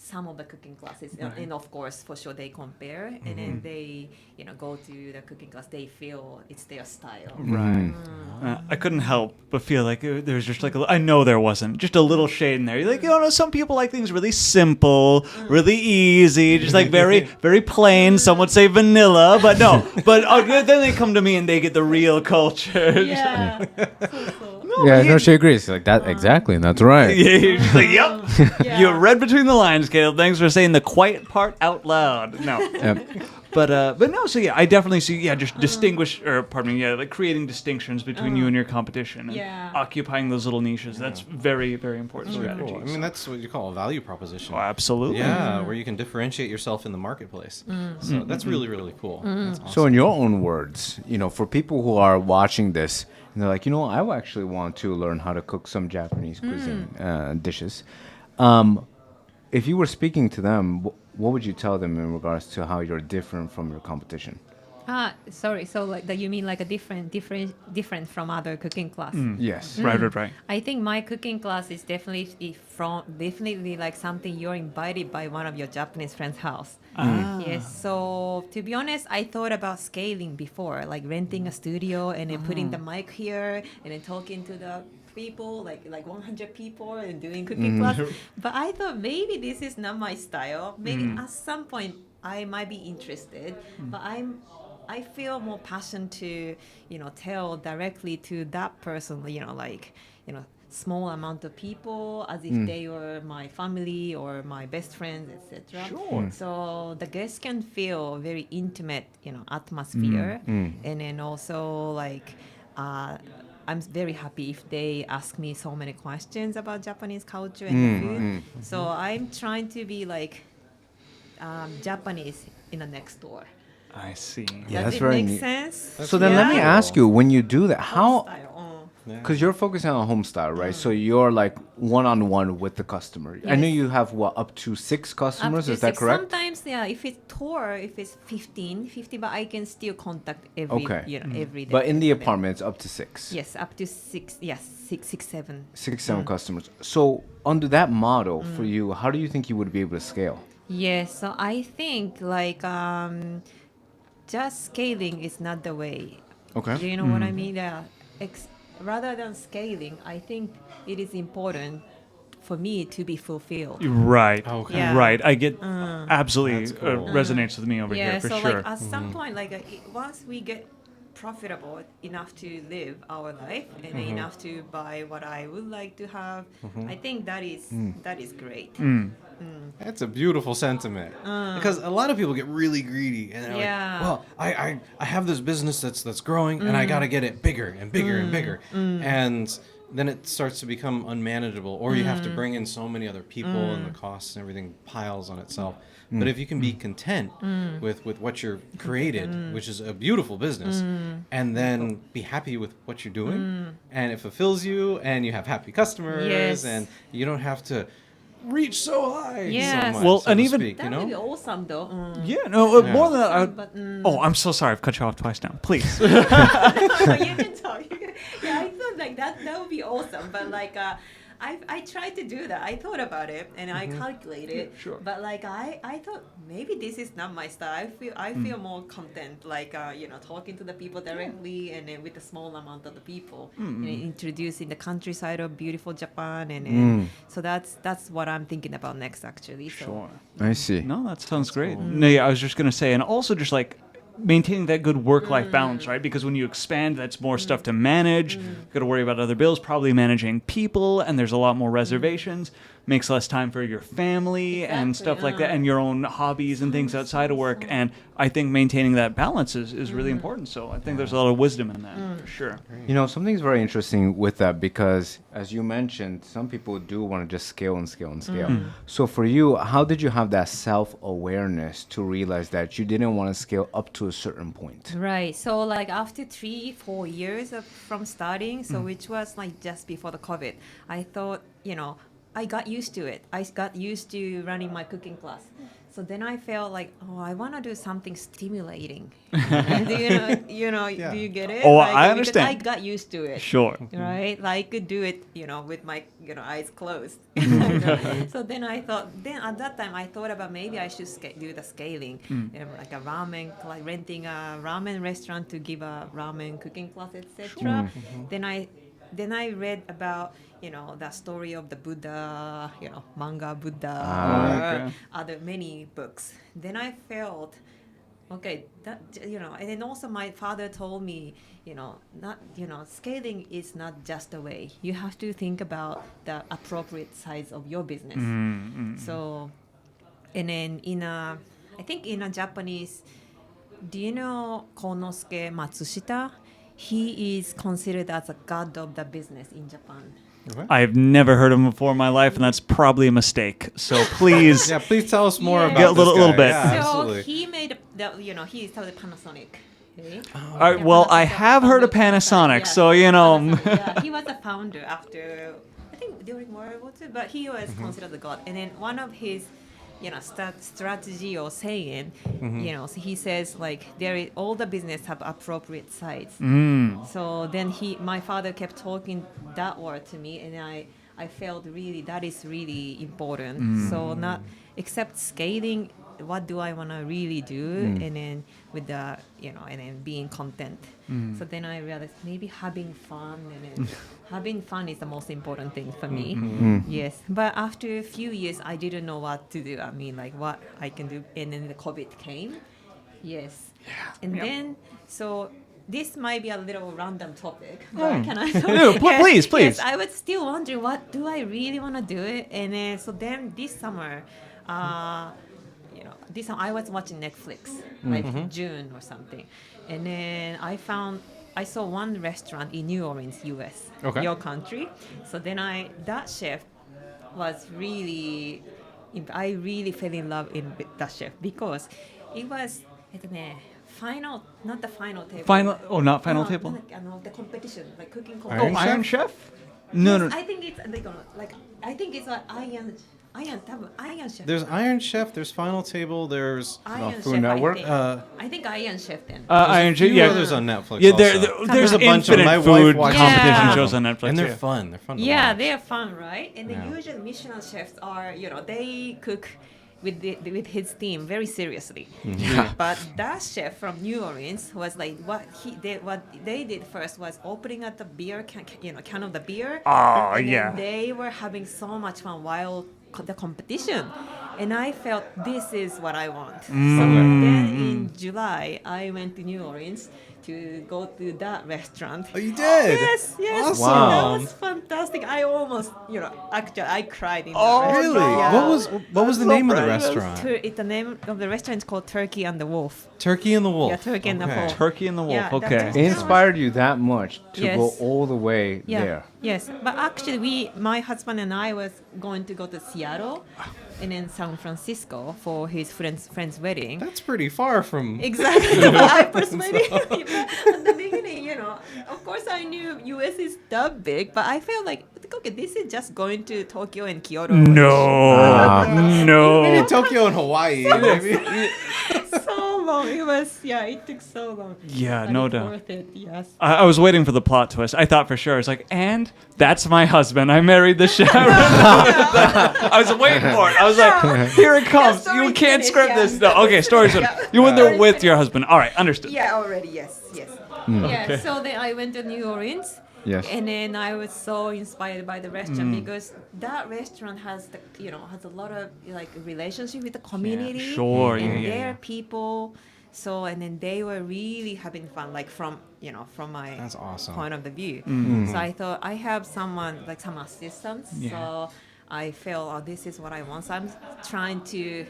some of the cooking classes, and of course for sure they compare, and then they go to the cooking class. They feel it's their style. Right. I couldn't help but feel like there's just like I know there wasn't just a little shade in there. You're like, some people like things really simple, really easy, just like very, very plain. Some would say vanilla, but no. But then they come to me and they get the real culture. Yeah. She agrees. Like that exactly. That's right. Yeah, you're just like, yep. Yeah. You read between the lines, Caleb. Thanks for saying the quiet part out loud. No. But no, so I definitely see, just like creating distinctions between you and your competition and occupying those little niches. That's very, very important strategy. Cool. I mean, that's what you call a value proposition. Oh, absolutely. Yeah, where you can differentiate yourself in the marketplace. So that's really, really cool. That's awesome. So in your own words, for people who are watching this and they're like, I actually want to learn how to cook some Japanese cuisine dishes. If you were speaking to them, what would you tell them in regards to how you're different from your competition? Sorry. So like that you mean like a different from other cooking class? Yes. Right. I think my cooking class is definitely like something you're invited by one of your Japanese friends' house. Yes. So to be honest, I thought about scaling before, like renting a studio and then putting the mic here and then talking to the people, like 100 people and doing cooking class. But I thought maybe this is not my style. Maybe at some point I might be interested, but I feel more passion to tell directly to that person, small amount of people as if they were my family or my best friends, etc. Sure. So the guests can feel very intimate atmosphere, and then also I'm very happy if they ask me so many questions about Japanese culture and the food. So I'm trying to be like Japanese in the next door. I see. Yeah, Does that's it very make neat. sense? So then let me ask you, when you do that, how Style. because you're focusing on home style, right? So you're like one-on-one with the customer. I know Yes. you have what, up to 6 customers, Up to is that six. correct? Sometimes, yeah, if it's tour, if it's 50, but I can still contact every, Okay. every day. But in the for them. apartment, it's up to 6. Yes, up to 6. Yes, six, 7. 6, 7 customers. So under that model Mm. for you, how do you think you would be able to scale? Yes, so I think like just scaling is not the way. Okay. Do you know what I mean? Yeah. Rather than scaling, I think it is important for me to be fulfilled. Right. Okay. Yeah. Right. I get absolutely That's cool. resonates with me over Yeah, here for so sure. like at some point, like once we get profitable enough to live our life and enough to buy what I would like to have, I think that is great. That's a beautiful sentiment. Because a lot of people get really greedy and they're Yeah. like, well, I have this business that's growing and I gotta get it bigger and bigger and bigger. And then it starts to become unmanageable, or you have to bring in so many other people and the costs and everything piles on itself. But if you can be content with what you're created, which is a beautiful business, and then be happy with what you're doing, and it fulfills you, and you have happy customers, Yes. and you don't have to reach so high Yes. so much, Well, so and to even- speak, That you would be know? awesome though. Yeah, no, more than that. But, Oh, I'm so sorry. I've cut you off twice now. Please. you can talk. Yeah, I thought like that would be awesome. But like I tried to do that. I thought about it and I calculated. Sure. But like I thought maybe this is not my style. I feel more content like talking to the people directly and then with a small amount of the people and introducing the countryside of beautiful Japan and so that's what I'm thinking about next actually. So. Sure. I see. No, that sounds great. No, yeah, I was just gonna say, and also just like maintaining that good work-life balance, right? Because when you expand, that's more stuff to manage. You got to worry about other bills, probably managing people, and there's a lot more reservations. Makes less time for your family and Exactly, stuff like that, and your own hobbies and things outside of work. And I think maintaining that balance is really important. So I think there's a lot of wisdom in that for sure. You know, something's very interesting with that because, as you mentioned, some people do want to just scale and scale and scale. So for you, how did you have that self-awareness to realize that you didn't want to scale up to a certain point? Right. So like after 3-4 years from starting, so which was like just before the COVID, I thought, I got used to it. I got used to running my cooking class. So then I felt like, I want to do something stimulating. Do you get it? Oh, like, I because understand. I got used to it. Sure. Right? Like I could do it, with my, eyes closed. So then at that time I thought about maybe I should do the scaling, like a ramen, like renting a ramen restaurant to give a ramen cooking class, etc. Then I read about, the story of the Buddha, manga Buddha, okay. other many books. Then I felt, okay, that, and then also my father told me, scaling is not just a way. You have to think about the appropriate size of your business. So, and then I think in a Japanese, do you know Konosuke Matsushita? He is considered as a god of the business in Japan. I've never heard of him before in my life, and that's probably a mistake. So please, Yeah, please tell us more Yeah. about Get a this little guy. bit. Yeah, So absolutely. he made he started Panasonic. Okay? all right, well, I have heard of Panasonic, so Panasonic, yeah, he was a founder after, I think during World War II, but he was considered the god. And then one of his, strategy or saying, so he says like all the business have appropriate size. So then my father kept talking that word to me, and I felt really that is really important. So not except scaling. What do I want to really do? And then with the, and then being content. So then I realized maybe having fun, and then having fun is the most important thing for me. Yes. But after a few years, I didn't know what to do. I mean, like what I can do. And then the COVID came. Yes. And then, so this might be a little random topic, but can I? No, please. Yes, I was still wondering, what do I really want to do it? And then, so then this summer, this time I was watching Netflix, like June or something, and then I saw one restaurant in New Orleans, U.S., your country. So then that chef was I really fell in love with that chef because it was, not the final table. Not final table. The competition, like cooking Iron competition. Iron Chef? No, Yes, no. I think it's like I think it's like Iron Chef. There's Iron Chef. There's Final Table. There's Iron Food Chef. Network? I think Iron Chef then. Iron a few Chef. Yeah, others on Netflix. Yeah, also. there's a bunch of infinite my wife food watches competition Yeah. shows on Netflix. and they're yeah. fun. They're fun to Yeah, watch. they're fun, right? And Yeah. the usual Michelin chefs are, they cook with his team very seriously. But that chef from New Orleans was like what they did first was opening up the beer can of the beer. Oh, and then yeah. they were having so much fun while the competition, and I felt this is what I want. So then in July, I went to New Orleans to go to that restaurant. Oh, you did? Yes, yes. Awesome. Wow. That was fantastic. I almost, actually, I cried in Oh, that Really? restaurant. Yeah. What was the name of the restaurant? The name of the restaurant is called Turkey and the Wolf. Turkey and the Wolf. Yeah, Turkey and the Okay. Wolf. Turkey and the Wolf. Yeah, that Okay. was- It inspired you that much to Yes. go all the way Yeah. there. Yes, but actually, my husband and I was going to go to Seattle, and then San Francisco for his friend's wedding. That's pretty far from. Exactly. I persuaded him. At the beginning, of course I knew US is that big, but I felt like, okay, this is just going to Tokyo and Kyoto. No. Maybe Tokyo and Hawaii. Maybe. So long. It took so long. Yeah, But no it's doubt. worth it, yes. I was waiting for the plot twist. I thought for sure. It's like, and that's my husband. I married the chef. I was waiting for it. I was like, here it comes. story's You can't finished, script yeah. this. No, okay, story's finished. Yeah. You went there Story's with finished. your husband. All right, understood. Yeah, already, yes. Yeah, so then I went to New Orleans. Yes. And then I was so inspired by the restaurant because that restaurant has has a lot of like relationship with the community. sure, And yeah, their yeah. people. So and then they were really having fun, like from my That's awesome. point of the view. Mm-hmm. So I thought I have someone like some assistants. So I felt this is what I want. So I'm trying to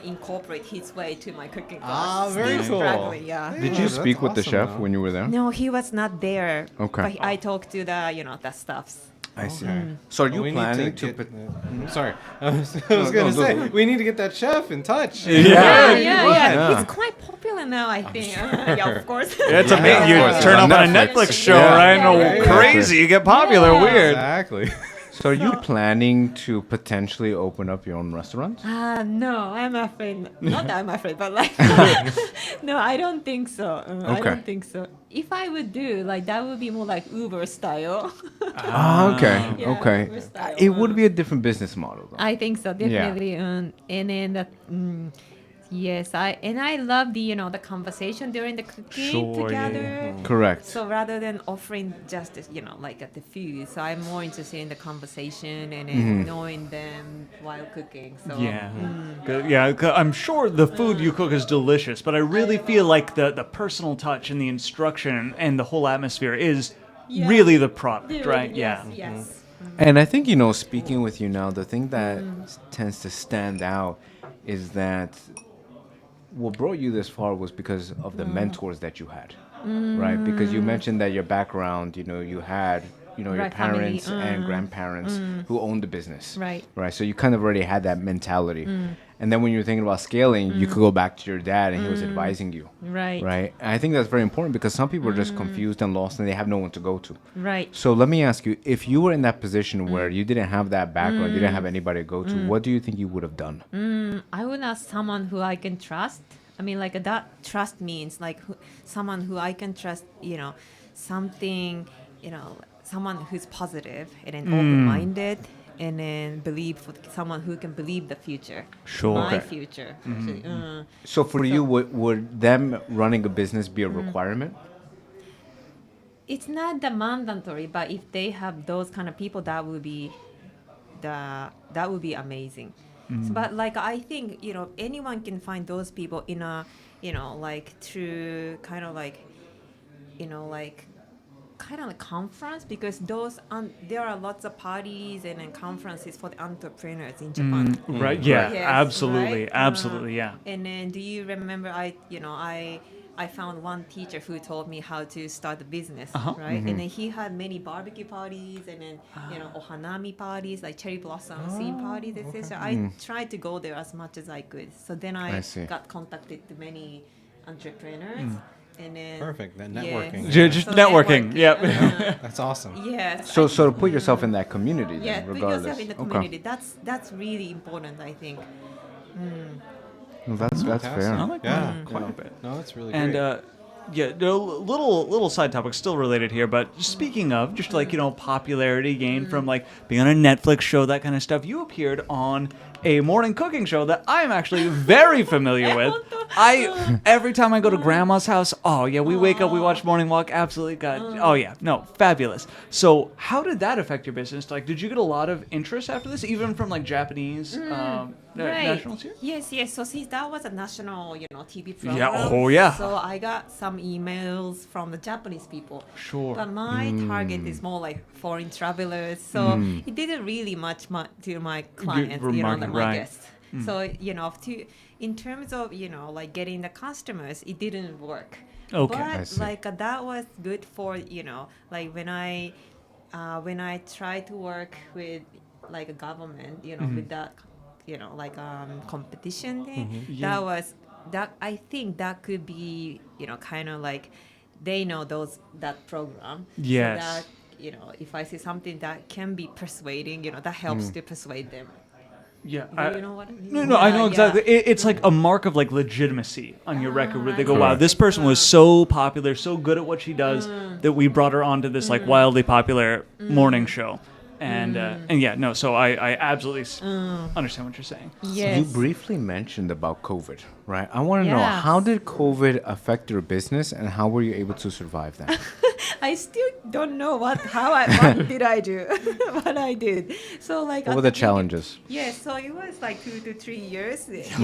incorporate his way to my cooking class. Ah, very Still cool. struggling, yeah. Did Yeah, you that's speak with the awesome, chef though. when you were there? No, he was not there. Okay. But I talked to the staffs. I see. Okay. So are Well, you we planning need to? get, sorry, I was going to say we need to get that chef in touch. Yeah. Yeah. He's quite popular now, I think. Yeah, of course. Yeah, it's amazing. of You course. turn On up on a Netflix. Netflix show, Yeah. right? No, Yeah. crazy. You get popular. Yeah. Weird. Exactly. So are you planning to potentially open up your own restaurant? No, I'm afraid. Not that I'm afraid, but like, no, I don't think so. I Okay. don't think so. If I would do that would be more like Uber style. Okay. Yeah, Okay. Uber style, It would be a different business model, though. I think so, definitely. And then yes, I love the conversation during the cooking Sure, yeah, together. Correct. So rather than offering just the food, so I'm more interested in the conversation and then knowing them while cooking. So Yeah. Good. Yeah, 'cause I'm sure the food you cook is delicious, but I really feel like the personal touch and the instruction and the whole atmosphere is Yeah. really the product, Really, right? yes, Yeah. yes. And I think, speaking with you now, the thing that tends to stand out is that what brought you this far was because of the mentors that you had, right? Because you mentioned that your background, you had, your Right, family, parents and grandparents who owned the business. Right. Right. So you kind of already had that mentality. And then when you're thinking about scaling, you could go back to your dad and he was advising you. Right. Right. And I think that's very important because some people are just confused and lost and they have no one to go to. Right. So let me ask you, if you were in that position where you didn't have that background, you didn't have anybody to go to, what do you think you would have done? I would ask someone who I can trust. I mean, like that trust means like someone who I can trust, something, someone who's positive and then open-minded and then someone who can believe the future. Sure. My Okay. future. Actually. So for you, would them running a business be a requirement? It's not the mandatory, but if they have those kind of people, that would be amazing. So, but like I think anyone can find those people in a through kind of like conference because there are lots of parties and then conferences for the entrepreneurs in Japan. Right. Yeah. Yes, absolutely. right? Absolutely. Yeah. And then do you remember I found one teacher who told me how to start a business, right? And then he had many barbecue parties and then ohanami parties, like cherry blossom scene parties, etc. I tried to go there as much as I could. So then I see. got contacted to many entrepreneurs. And then Perfect, that yes. networking. Just networking. Yep. That's awesome. Yes. So to put yourself in that community, then, yeah, put regardless. yourself in the community. That's really important, I think. Well, that's fair. I like Yeah. that quite a bit. No, that's really And great. yeah, no, little side topic still related here, but speaking of just like popularity gained from like being on a Netflix show, that kind of stuff, you appeared on a morning cooking show that I am actually very familiar with. Every time I go to grandma's house, oh yeah, we wake up, we watch Morning Walk, absolutely god. Oh yeah, no, fabulous. So how did that affect your business? Like, did you get a lot of interest after this, even from like Japanese nationals here? Yes. So since that was a national, TV program. Yeah, oh, yeah. So I got some emails from the Japanese people. Sure. But my target is more like foreign travelers. So it didn't really much to my clients, market, my right. guests. So in terms of like getting the customers, it didn't work. Okay. I But see. like that was good for like when I try to work with like a government, with that competition thing. Yeah. That I think that could be kind of like they know that program. Yes. So that if I say something that can be persuading, that helps to persuade them. Yeah. Do you know what I mean? No, I know Yeah, exactly. yeah. It's like a mark of like legitimacy on your record where they go, wow, Correct. this person was so popular, so good at what she does that we brought her onto this like wildly popular morning show. And yeah, no, so I absolutely understand what you're saying. Yes. You briefly mentioned about COVID, right? I want to know, Yes. how did COVID affect your business and how were you able to survive that? I still don't know what did I do, what I did. So like What at were the beginning- challenges? Yes, so it was like 2 to 3 years. Yes.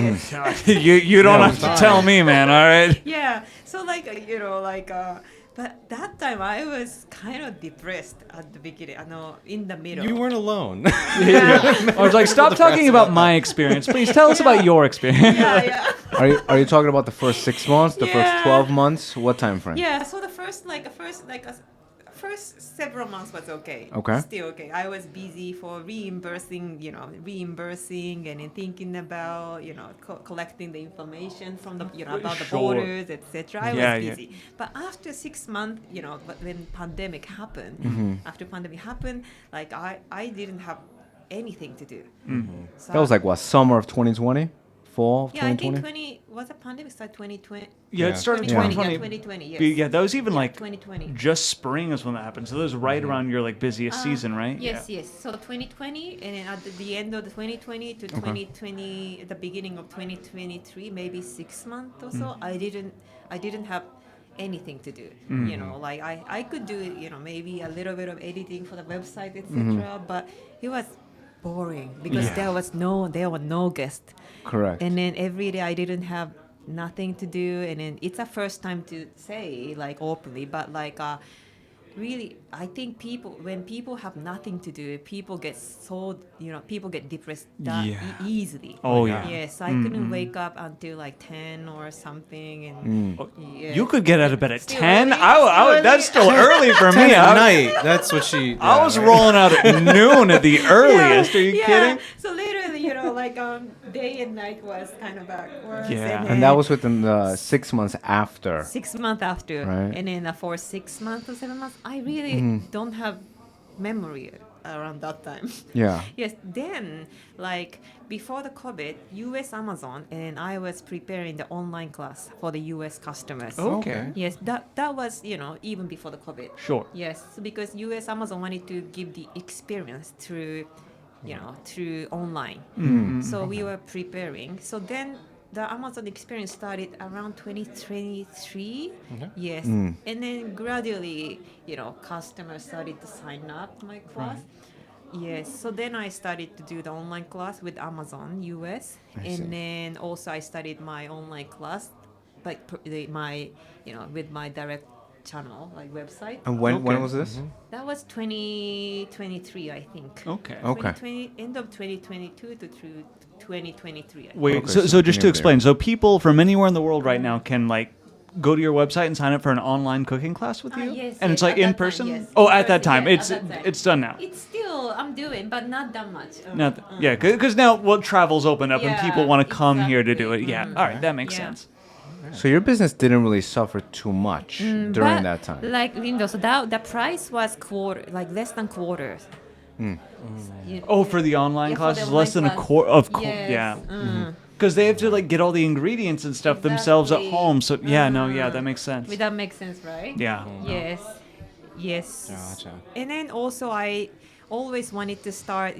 you don't Yeah, have to tell me, man, all right? Yeah. So like but that time I was kind of depressed at the beginning. In the middle. You weren't alone. I was like, stop talking about my experience. Please tell us about your experience. Yeah. Are you talking about the first 6 months, the first Yeah. 12 months? What time frame? Yeah. So the first several months was okay. Okay. Still okay. I was busy for reimbursing and then thinking about, collecting the information from the, about the Sure. borders, etc. I Yeah, was yeah. busy. But after 6 months, but when pandemic happened, like I didn't have anything to do. So That was like what, summer of 2020? Fall of yeah, I think 2020? was the pandemic started 2020. Yeah, it started in 2020. 2020. Yeah, 2020, yes. Yeah, that was even like 2020. just spring is when that happened. So that was right around your like busiest season, right? Yes, yes. So 2020, and then at the end of the 2020 to 2020, at the beginning of 2023, maybe 6 months or so, I didn't have anything to do. Like I could do, maybe a little bit of editing for the website, etc. But it was boring because there were no guests. Correct. And then every day I didn't have nothing to do, and then it's a first time to say like openly, but like really I think when people have nothing to do, people get people get depressed that easily. Oh, yeah. Yes, I couldn't wake up until like 10 or something, and yeah. You could get out of bed at Still 10. early? That's still early for me. 10 at night. That's what she. I was rolling out at noon at the earliest. Are you kidding? So literally, like day and night was kind of backwards. Yeah. And that was within the 6 months after. 6 months after, Right. and then for 6 months or 7 months, I really don't have memory around that time. Yeah. Yes, then like before the COVID, US Amazon, and I was preparing the online class for the US customers. Okay. Yes, that was even before the COVID. Sure. Yes, because US Amazon wanted to give the experience through through online. So we were preparing. So then the Amazon experience started around 2023. Yes. And then gradually, customers started to sign up to my class. Yes. So then I started to do the online class with Amazon US. I see. And then also I studied my online class, like with my direct channel, like website. And when Okay. was this? That was 2023, I think. Okay. Okay. End of 2022 to through 2023. I think. Wait, Okay, so so just to near explain, so people from anywhere in the world right now can like go to your website and sign up for an online cooking class with you? Yes, and yes, it's like at in that time, person? yes. Oh, In at that person, time. yes, at that time. It's done now. It's still I'm doing, but not that much. Yeah, because now travel's opened up and Yeah, people want to come here to do it. exactly. Yeah, all right, that makes Yeah. sense. So your business didn't really suffer too much during But, that time. Like Lindo, so that the price was quarter, like less than quarters. Oh, for the online Yeah, for classes, the less than a online quarter of course. Yes. Yeah. Because they have to like get all the ingredients and stuff themselves at Exactly. home. So that makes sense. That makes sense, right? Yeah. Yes. Yes. Gotcha. And then also I always wanted to start,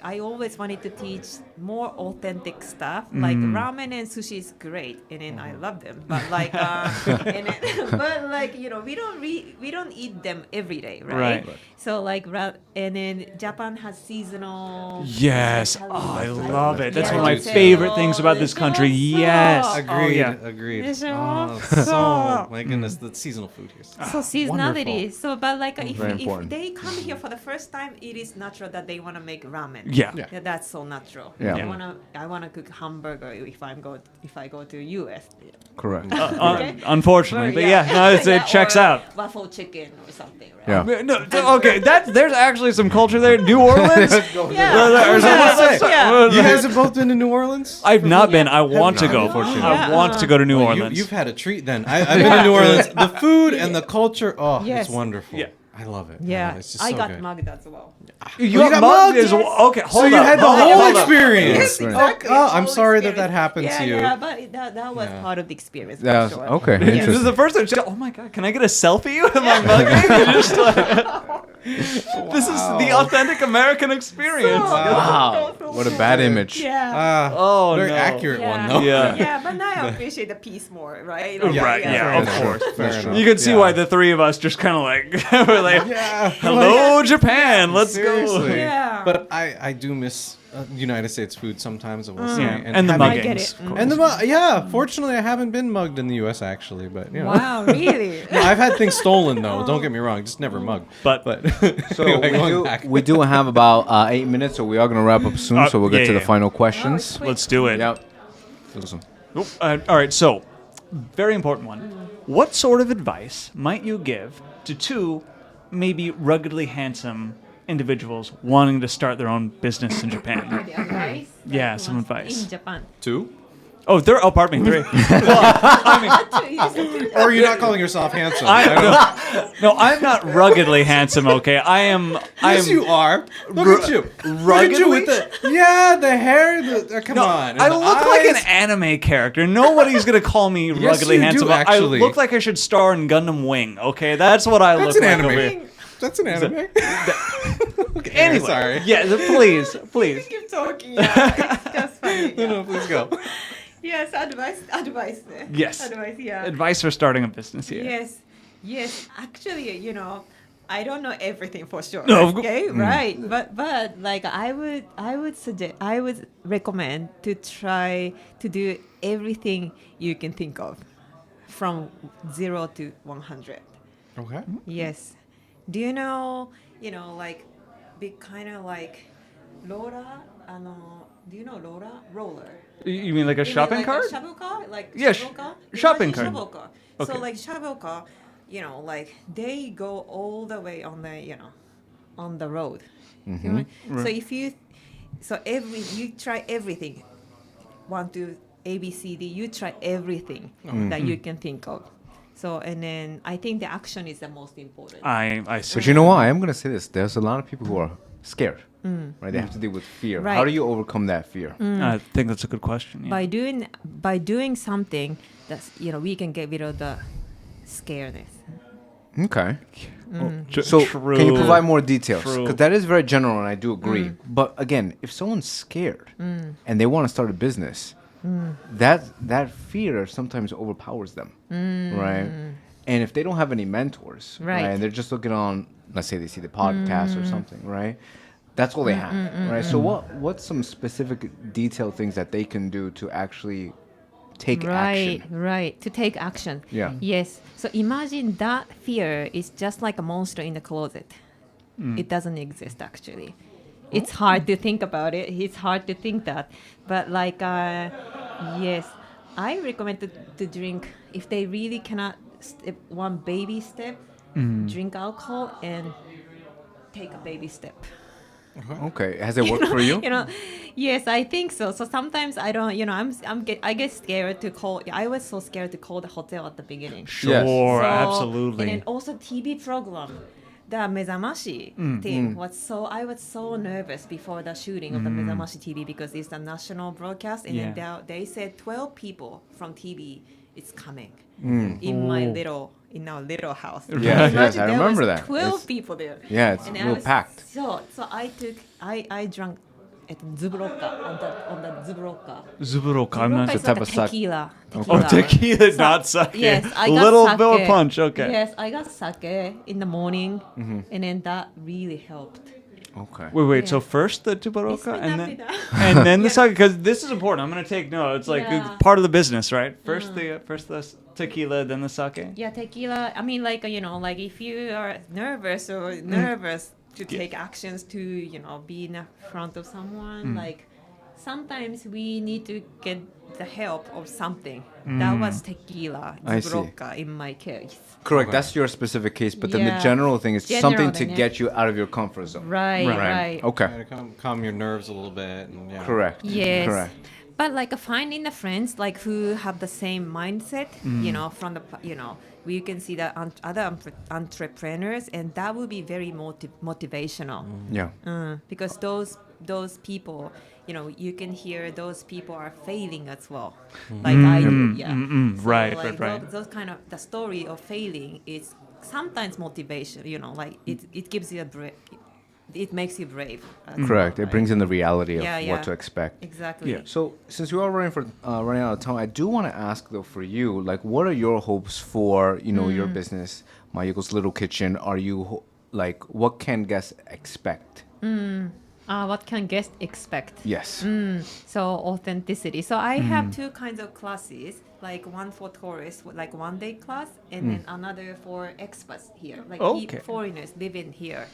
I always wanted to teach more authentic stuff. Like ramen and sushi is great, and then I love them. But like, and then, but like we don't eat them every day, right? Right. So like, and then Japan has seasonal. Yes. like, Oh, I like- love it. That's yeah, one of my like favorite things about this so- country. so- Yes. Agreed. yeah. Agreed. Yes, Oh, so- so my goodness, the seasonal food here. So seasonality. So, but like if Very important. they come here for the first time, it is natural that they want to make ramen. Yeah. Yeah. That's so natural. Yeah. I wanna cook hamburger if I go to US. Correct. Unfortunately, but it checks or out. Waffle chicken or something, right? Yeah. No, okay, there's actually some culture there. New Orleans. Yeah. Or something. Yeah. You guys have both been to New Orleans? I've not been. I want to not, go. unfortunately. I want to go to New Well, Orleans. you've had a treat then. I've been to New Orleans. The food and the culture, Yes. it's wonderful. Yeah. I love it. I Yeah. love it. It's just I so got good. mugged as well. You got got mugged? mugged as well. Okay, So hold you up. had the hold up, whole hold up. experience. Yes, exactly. Oh, I'm Whole sorry that experience. happened to you. Yeah, but that was Yeah. part of the experience. That for was- sure. okay, Yeah. This is interesting. the first time. She's like, oh my god, can I get a selfie? Am I mugging? Just like, this is the authentic American experience. Wow. What a bad image. Yeah. Oh, Very no. accurate Yeah. one though. Yeah. Yeah, but now I appreciate the peace more, right? Right, yeah, of Fair course. enough. Fair enough. You can see Yeah. why the three of us just kind of like we're like, Yeah. hello Japan, let's Seriously. go. Yeah. But I do miss United States food sometimes, I will say. Yeah. And the having- I get muggings. it. of course. And fortunately I haven't been mugged in the US actually, but you know. Wow, really? No, I've had things stolen though. Don't get me wrong, just never mugged. But- So anyway, going back. we do have about 8 minutes, so we are going to wrap up soon. So we'll get yeah, to the yeah. final questions. Oh, Let's do it. Yep. Awesome. Oop, all right, so very important one. What sort of advice might you give to two maybe ruggedly handsome individuals wanting to start their own business in Japan? The advice? Yeah, Like, some wants- advice. In Japan. 2? Pardon me, 3. Or you're not calling yourself handsome. No, I'm not ruggedly handsome. Okay, I am. Yes, you are. Look at you. Look at you with the hair. Come on. I and the look like an eyes. anime character. Nobody's gonna call me ruggedly you do, handsome. actually. I look like I should star in Gundam Wing. Okay, that's what I That's look an like anime. over here. That's an anime. Okay, Anyway, sorry. yeah, please. Keep talking. Yeah. It's just funny. No, no, please go. Yes, advice. Yes. Advice, yeah. Advice for starting a business here. Yes. Actually, I don't know everything for sure. No, of okay, right. But like I would recommend to try to do everything you can think of from 0 to 100. Okay. Yes. Do you know, like big kind of like Laura, do you know Laura? Roller. You mean like a You mean shopping like cart? A shovel car? Like Yeah, shovel car? shopping Imagine cart. shovel car. Okay. So like shovel car, like they go all the way on the, on the road. Right. So if you try everything, 1, 2, A, B, C, D, you try everything that you can think of. So, and then I think the action is the most important. I see. But you know what? I am going to say this. There's a lot of people who are scared, right? They have to deal with fear. How Right. do you overcome that fear? I think that's a good question. Yeah. By doing something that's, we can get rid of the scaredness. Okay. Tr- So true. can you provide more details? True. Because that is very general, and I do agree. But again, if someone's scared and they want to start a business, that fear sometimes overpowers them, right? And if they don't have any mentors, Right. and they're just looking on, let's say they see the podcast or something, right? That's all they have, right? So what's some specific detailed things that they can do to actually take action? Right. To take action. Yeah. Yes. So imagine that fear is just like a monster in the closet. It doesn't exist actually. It's hard to think about it. It's hard to think that. But like, yes, I recommend to drink if they really cannot one baby step, drink alcohol and take a baby step. Okay. Has it worked for you? You know, yes, I think so. So sometimes I don't, you know, I get scared to call. I was so scared to call the hotel at the beginning. Sure, So- absolutely. And then also TV program, the Mezamashi thing was so. I was so nervous before the shooting of the Mezamashi TV because it's a national broadcast, and then they said 12 people from TV is coming in our little house. Yes, yes, Imagine I there remember was that. 12 It's- people there. Yeah, it's And a I little was packed. So I drank Zubroka on the Zubroka. Zuburoka, I'm Zubroka not is type like of a sake. tequila. Oh, tequila, not sake. Yes, I got Little sake. bit of punch, okay. Yes, I got sake in the morning, and then that really helped. Okay. Wait. So Yeah. first the Tubaroka It's been and up then with that. and then the sake, because this is important. I'm gonna take notes. It's like Yeah. part of the business, right? First the tequila, then the sake. Yeah, tequila. I mean, like you know, like if you are nervous to take actions to be in the front of someone, like sometimes we need to get the help of something. That was tequila, I see. Zubroka in my case. Correct. That's your specific case, but then the Yeah. general thing is General something to thing, yeah. get you out of your comfort zone. Right, right. Okay. Try to calm your nerves a little bit. And, yeah. Correct. Yes. Correct. But like finding the friends like who have the same mindset, from the we can see that other entrepreneurs, and that will be very motivational. Yeah. Because those people, you can hear those people are failing as well, like I did. Yeah. Right, like right. Those kind of the story of failing is sometimes motivation. Like it gives you a break. It makes you brave. as Correct. well, It brings in the reality of Yeah, yeah. what to expect. Exactly. Yeah. So, since we are running out of time, I do want to ask though for you, like, what are your hopes for your business, Mayuko's Little Kitchen? Are you like, what can guests expect? What can guests expect? Yes. So authenticity. So I have two kinds of classes, like one for tourists, like 1 day class, and then another for expats here, like Okay. foreigners living here.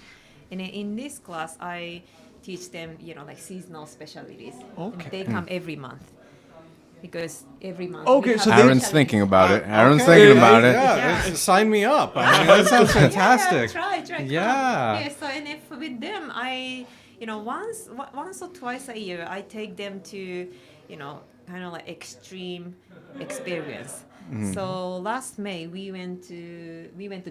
And then in this class, I teach them, like seasonal specialties. Okay. And they come every month because every month. Okay, we so have Aaron's specialties. thinking about it. Aaron's Okay, thinking about it. Yeah, Yeah. sign me up. I mean, that sounds fantastic. Yeah, try. Come. Yeah. Yeah. So and if with them, I, once or twice a year, I take them to, kind of like extreme experience. So last May we went to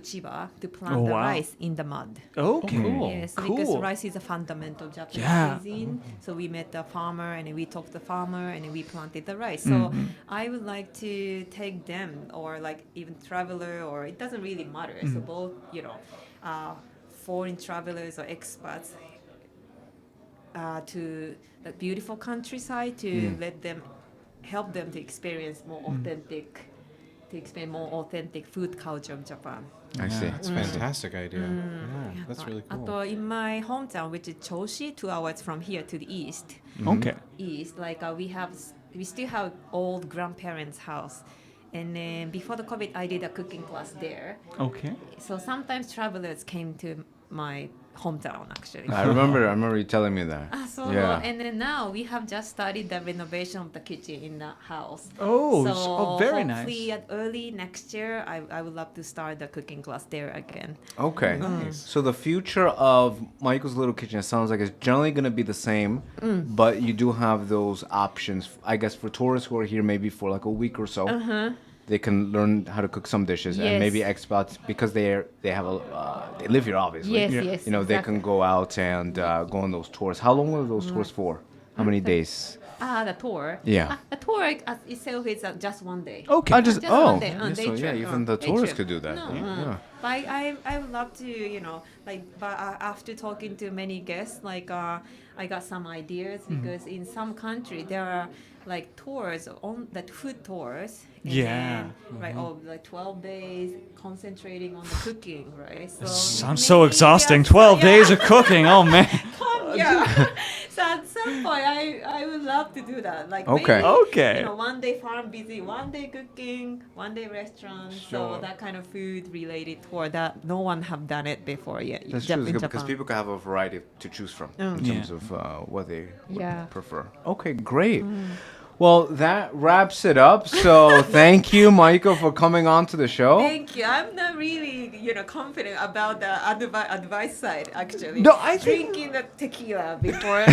Chiba to plant Oh, the wow. rice in the mud. Okay. Cool. Yes, Cool. because rice is a fundamental Japanese Yeah. cuisine. So we met the farmer and we talked to the farmer and we planted the rice. So I would like to take them or like even traveler or it doesn't really matter. So both, foreign travelers or expats to the beautiful countryside to help them to experience more authentic food culture of Japan. I see. That's a fantastic idea. Yeah, that's really cool. あと in my hometown, which is Choshi, 2 hours from here to the east, Okay. like we still have old grandparents' house, and then before the COVID, I did a cooking class there. Okay. So sometimes travelers came to my hometown actually. I remember you telling me that. So Yeah. and then now we have just started the renovation of the kitchen in the house. Oh, so very nice. hopefully at early next year, I would love to start the cooking class there again. Okay. Nice. So the future of Michael's Little Kitchen, it sounds like it's generally going to be the same, but you do have those options, I guess, for tourists who are here maybe for like a week or so. They can learn how to cook some dishes, and Yes. maybe expats because they live here obviously. Yes, Yeah. yes. They can go out and go on those tours. How long are those tours for? How many days? The tour. Yeah. The tour itself is just 1 day. Okay. I just Just 1 day. yeah, Day so yeah, trip, even the day tourists trip. could do that. No, Yeah. But I would love to, but after talking to many guests, I got some ideas because in some country there are like tours on that food tours. And Yeah. then, right. Like 12 days concentrating on the cooking, right? So Sounds so maybe, exhausting. yeah, 12 yeah. days of cooking. Oh man. Yeah. So at some point, I would love to do that. Like Okay. maybe, Okay. 1 day farm busy, 1 day cooking, 1 day restaurant. Sure. So that kind of food related tour that no one have done it before yet. That's in true, because Japan. people can have a variety to choose from in Mm. terms of what they would Yeah. prefer. Okay, great. Well, that wraps it up. So thank you, Mayuko, for coming on to the show. Thank you. I'm not really, confident about the advice side. Actually, No, I think- drinking the tequila before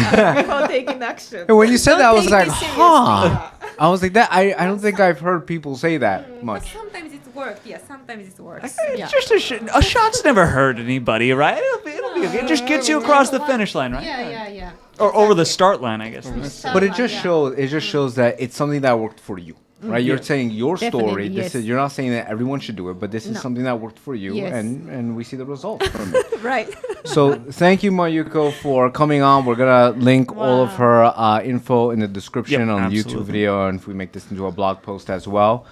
taking action. And when you said Don't that, I was take like, it seriously. huh. I was like, that. I don't think I've heard people say that But much. sometimes it works. Yeah, sometimes it works. It's just a shot's never hurt anybody, right? It'll be okay. It just gets you across the finish line, right? Yeah. Or over the start line, I guess. But it just shows that it's something that worked for you. Right, you're saying your story. Definitely, This is yes. you're not saying that everyone should do it, but this is No. something that worked for you, Yes. and we see the results from it. Right. So thank you, Mayuko, for coming on. We're gonna link all of her info in the description Yep, on the YouTube absolutely. video, and if we make this into a blog post as well.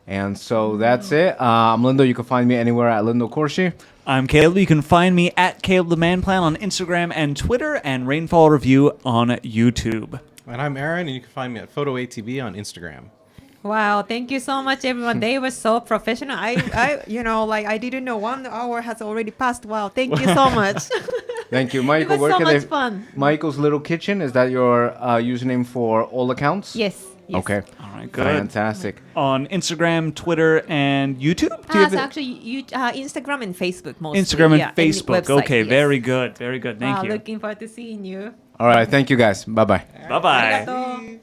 And so that's it. I'm Lindo. You can find me anywhere at Lindo Corsi. I'm Caleb. You can find me at Caleb the Man Plan on Instagram and Twitter, and Rainfall Review on YouTube. And I'm Aaron, and you can find me at Photo ATV on Instagram. Wow, thank you so much, everyone. They were so professional. I I didn't know 1 hour has already passed. Wow, thank you so much. Thank you, Michael. was Where so can much they? fun. Michael's Little Kitchen. Is that your username for all accounts? Yes. Okay. All right, good. Fantastic. On Instagram, Twitter, and YouTube? Do you have So it? actually, Instagram and Facebook mostly. Instagram and yeah, Facebook. website, Okay, yes. very good. Very good. Thank Wow, you. looking forward to seeing you. All right. Thank you, guys. Bye bye. Bye-bye. Arigato.